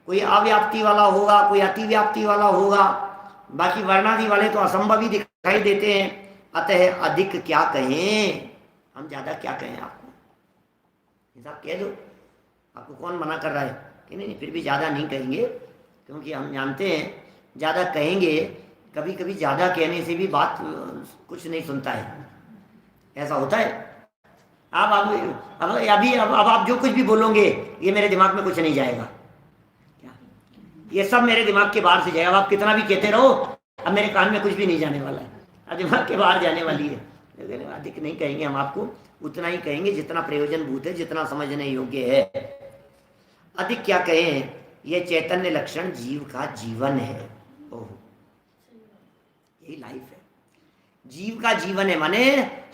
कोई अव्याप्ति वाला होगा, कोई अतिव्याप्ति वाला होगा, बाकी वर्णादि वाले तो असंभव ही दिखाई देते हैं। अतः अधिक क्या कहें, हम ज़्यादा क्या कहें आपको, हिसाब कह दो, आपको कौन मना कर रहा है कि नहीं, फिर भी ज़्यादा नहीं कहेंगे, क्योंकि हम जानते हैं ज़्यादा कहेंगे, कभी कभी ज़्यादा कहने से भी बात कुछ नहीं सुनता है, ऐसा होता है। अब आप जो कुछ भी बोलोगे ये मेरे दिमाग में कुछ नहीं जाएगा, क्या ये सब मेरे दिमाग के बाहर से जाएगा। अब आप कितना भी कहते रहो, अब मेरे कान में कुछ भी नहीं जाने वाला है, अब दिमाग के बाहर जाने वाली है। लेकिन अधिक नहीं कहेंगे हम, आपको उतना ही कहेंगे जितना प्रयोजनभूत है, जितना समझने योग्य है। अधिक क्या कहें, यह चैतन्य लक्षण जीव का जीवन है। ओह, यही लाइफ है, जीव का जीवन है, माने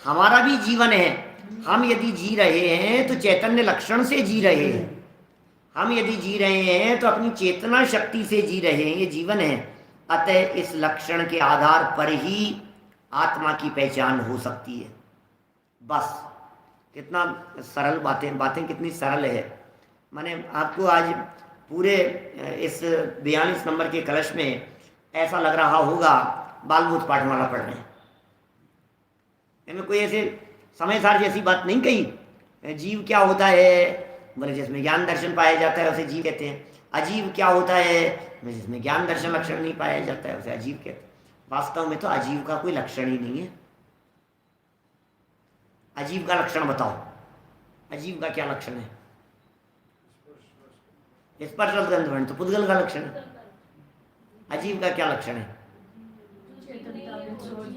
हमारा भी जीवन है। हम यदि जी रहे हैं तो चैतन्य लक्षण से जी रहे हैं, हम यदि जी रहे हैं तो अपनी चेतना शक्ति से जी रहे हैं, ये जीवन है। अतः इस लक्षण के आधार पर ही आत्मा की पहचान हो सकती है। बस कितना सरल बातें कितनी सरल है। माने आपको आज पूरे इस 42 नंबर के कलश में ऐसा लग रहा होगा बालबूथ पाठमाला पढ़ रहे हैं। इनमें कोई ऐसे समय सार जैसी बात नहीं कही। जीव क्या होता है, बोले जिसमें ज्ञान दर्शन पाया जाता है उसे जीव कहते हैं। अजीव क्या होता है, जिसमें ज्ञान दर्शन लक्षण नहीं पाया जाता है उसे अजीव कहते हैं। वास्तव में तो अजीव का कोई लक्षण ही नहीं है। अजीव का लक्षण बताओ, अजीव का क्या लक्षण है? स्पर्श गंध तो पुद्गल का लक्षण है। अजीव का क्या लक्षण है?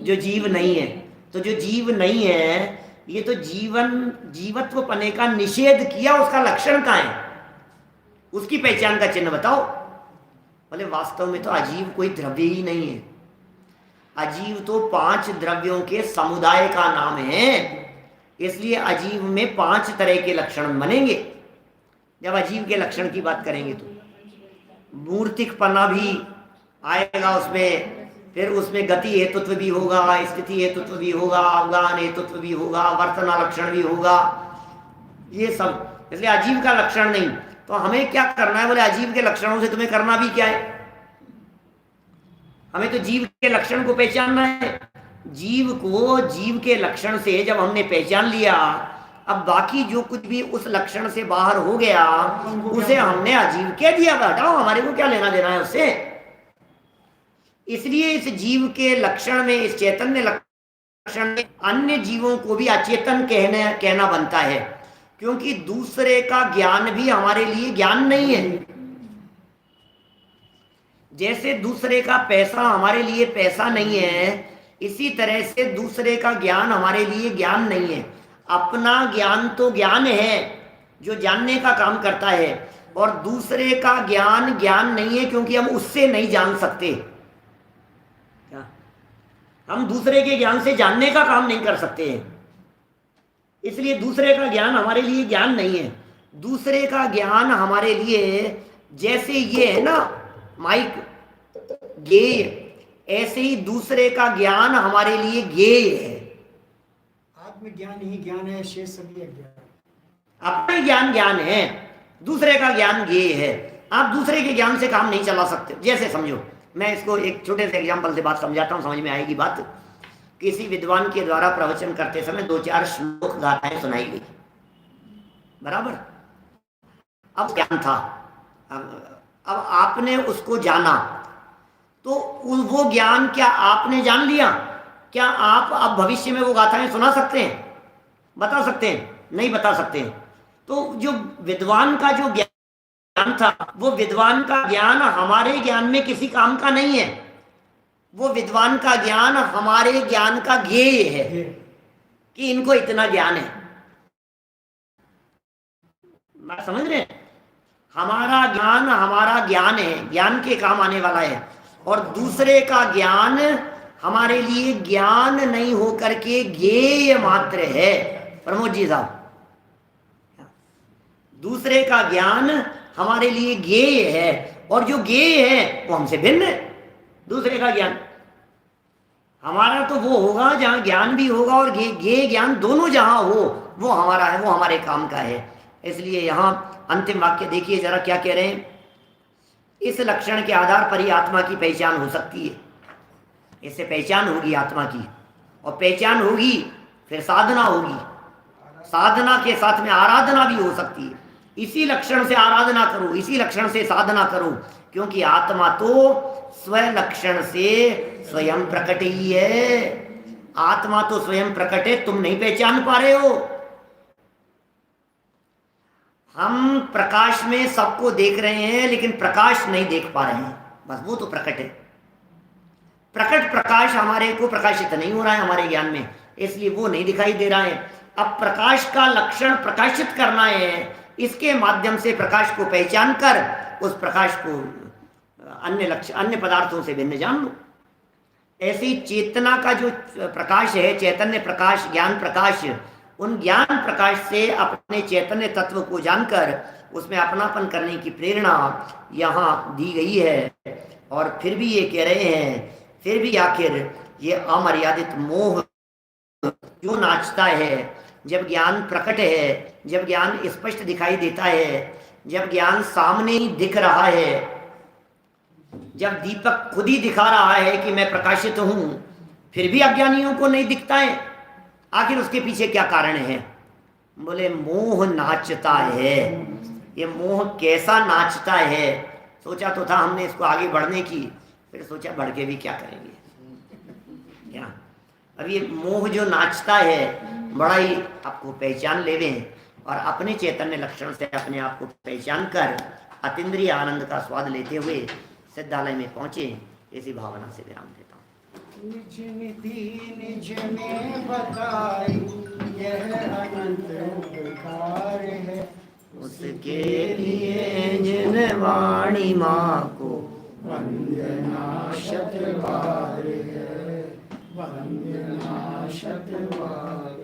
जो जीव नहीं है। तो जो जीव नहीं है, ये तो जीवत्व पने का निषेध किया, उसका लक्षण कहाँ है? उसकी पहचान का चिन्ह बताओ। बोले वास्तव में तो अजीव कोई द्रव्य ही नहीं है। अजीव तो 5 द्रव्यों के समुदाय का नाम है, इसलिए अजीव में 5 तरह के लक्षण बनेंगे। जब अजीव के लक्षण की बात करेंगे तो मूर्तिकपना भी आएगा उसमें, फिर उसमें गति हेतुत्व भी होगा, स्थिति हेतुत्व भी होगा, अवगान हेतुत्व भी होगा, वर्तना लक्षण भी होगा, ये सब। इसलिए अजीव का लक्षण नहीं। तो हमें क्या करना है? बोले अजीव के लक्षणों से तुम्हें करना भी क्या है? हमें तो जीव के लक्षण को पहचानना है। जीव को जीव के लक्षण से जब हमने पहचान लिया, अब बाकी जो कुछ भी उस लक्षण से बाहर हो गया उसे हमने अजीव कह दिया। हटाओ, हमारे को क्या लेना देना है उससे। इसलिए इस जीव के लक्षण में, इस चैतन्य लक्षण में अन्य जीवों को भी अचेतन कहना बनता है, क्योंकि दूसरे का ज्ञान भी हमारे लिए ज्ञान नहीं है। जैसे दूसरे का पैसा हमारे लिए पैसा नहीं है, इसी तरह से दूसरे का ज्ञान हमारे लिए ज्ञान नहीं है। अपना ज्ञान तो ज्ञान है जो जानने का काम करता है, और दूसरे का ज्ञान ज्ञान नहीं है, क्योंकि हम उससे नहीं जान सकते। क्या हम दूसरे के ज्ञान से जानने का काम नहीं कर सकते हैं, इसलिए दूसरे का ज्ञान हमारे लिए ज्ञान नहीं है। दूसरे का ज्ञान हमारे लिए, जैसे ये है ना माइक गेय, ऐसे ही दूसरे का ज्ञान हमारे लिए गेय है। आत्मज्ञान ही ज्ञान है, शेष सभी अज्ञान। अपना ज्ञान ज्ञान है, दूसरे का ज्ञान गेय है। आप दूसरे के ज्ञान से काम नहीं चला सकते। जैसे समझो, मैं इसको एक छोटे से एग्जाम्पल से बात समझाता हूँ, समझ में आएगी बात। किसी विद्वान के द्वारा प्रवचन करते समय 2-4 श्लोक गाथाएं सुनाई गई, बराबर। अब ज्ञान था, अब अब आपने उसको जाना, तो वो ज्ञान क्या आपने जान लिया? क्या आप अब भविष्य में वो गाथाएं सुना सकते हैं, बता सकते हैं? नहीं बता सकते हैं। तो जो विद्वान का जो ज्ञान था, वो विद्वान का ज्ञान हमारे ज्ञान में किसी काम का नहीं है। वो विद्वान का ज्ञान हमारे ज्ञान का ज्ञेय है कि इनको इतना ज्ञान है। मैं समझ रहे हैं? हमारा ज्ञान है, ज्ञान के काम आने वाला है, और दूसरे का ज्ञान हमारे लिए ज्ञान नहीं हो करके ज्ञेय मात्र है। प्रमोद जी साहब, दूसरे का ज्ञान हमारे लिए ज्ञेय है, और जो ज्ञेय है वो हमसे भिन्न है। दूसरे का ज्ञान हमारा तो वो होगा जहां ज्ञान भी होगा और ज्ञेय ज्ञान दोनों जहां हो, वो हमारा है, वो हमारे काम का है। इसलिए यहां अंतिम वाक्य देखिए जरा क्या कह रहे हैं। इस लक्षण के आधार पर ही आत्मा की पहचान हो सकती है। इससे पहचान होगी आत्मा की, और पहचान होगी फिर साधना होगी, साधना के साथ में आराधना भी हो सकती है। इसी लक्षण से आराधना करो, इसी लक्षण से साधना करो, क्योंकि आत्मा तो स्वयं लक्षण से स्वयं प्रकट ही है। आत्मा तो स्वयं प्रकट है, तुम नहीं पहचान पा रहे हो। हम प्रकाश में सबको देख रहे हैं, लेकिन प्रकाश नहीं देख पा रहे हैं, बस वो तो प्रकट है। प्रकट प्रकाश हमारे को प्रकाशित नहीं हो रहा है हमारे ज्ञान में, इसलिए वो नहीं दिखाई दे रहा है। अब प्रकाश का लक्षण प्रकाशित करना है, इसके माध्यम से प्रकाश को पहचान कर उस प्रकाश को अन्य पदार्थों से भिन्न जान लो। ऐसी चेतना का जो प्रकाश है, चैतन्य प्रकाश, ज्ञान प्रकाश, उन ज्ञान प्रकाश से अपने चैतन्य तत्व को जानकर उसमें अपनापन करने की प्रेरणा यहाँ दी गई है। और फिर भी ये कह रहे हैं, फिर भी आखिर ये अमर्यादित मोह क्यों नाचता है? जब ज्ञान प्रकट है, जब ज्ञान स्पष्ट दिखाई देता है, जब ज्ञान सामने ही दिख रहा है, जब दीपक खुद ही दिखा रहा है कि मैं प्रकाशित हूं, फिर भी अज्ञानियों को नहीं दिखता है। आखिर उसके पीछे क्या कारण है? बोले मोह नाचता है। ये मोह कैसा नाचता है? सोचा तो था हमने इसको आगे बढ़ने की, फिर सोचा बढ़ के भी क्या करेंगे क्या। अब ये मोह जो नाचता है, बड़ा ही आपको पहचान ले लें और अपने चैतन्य लक्षण से अपने आप को पहचान कर अतीन्द्रिय आनंद का स्वाद लेते हुए सिद्धालय में पहुंचे, इसी भावना से विराम देता हूँ। निज निधि निज ने बताई, यह अनंत उपकार है, उसके लिए जिन वाणी माँ को वंदना शत बार है, वंदना शत बार।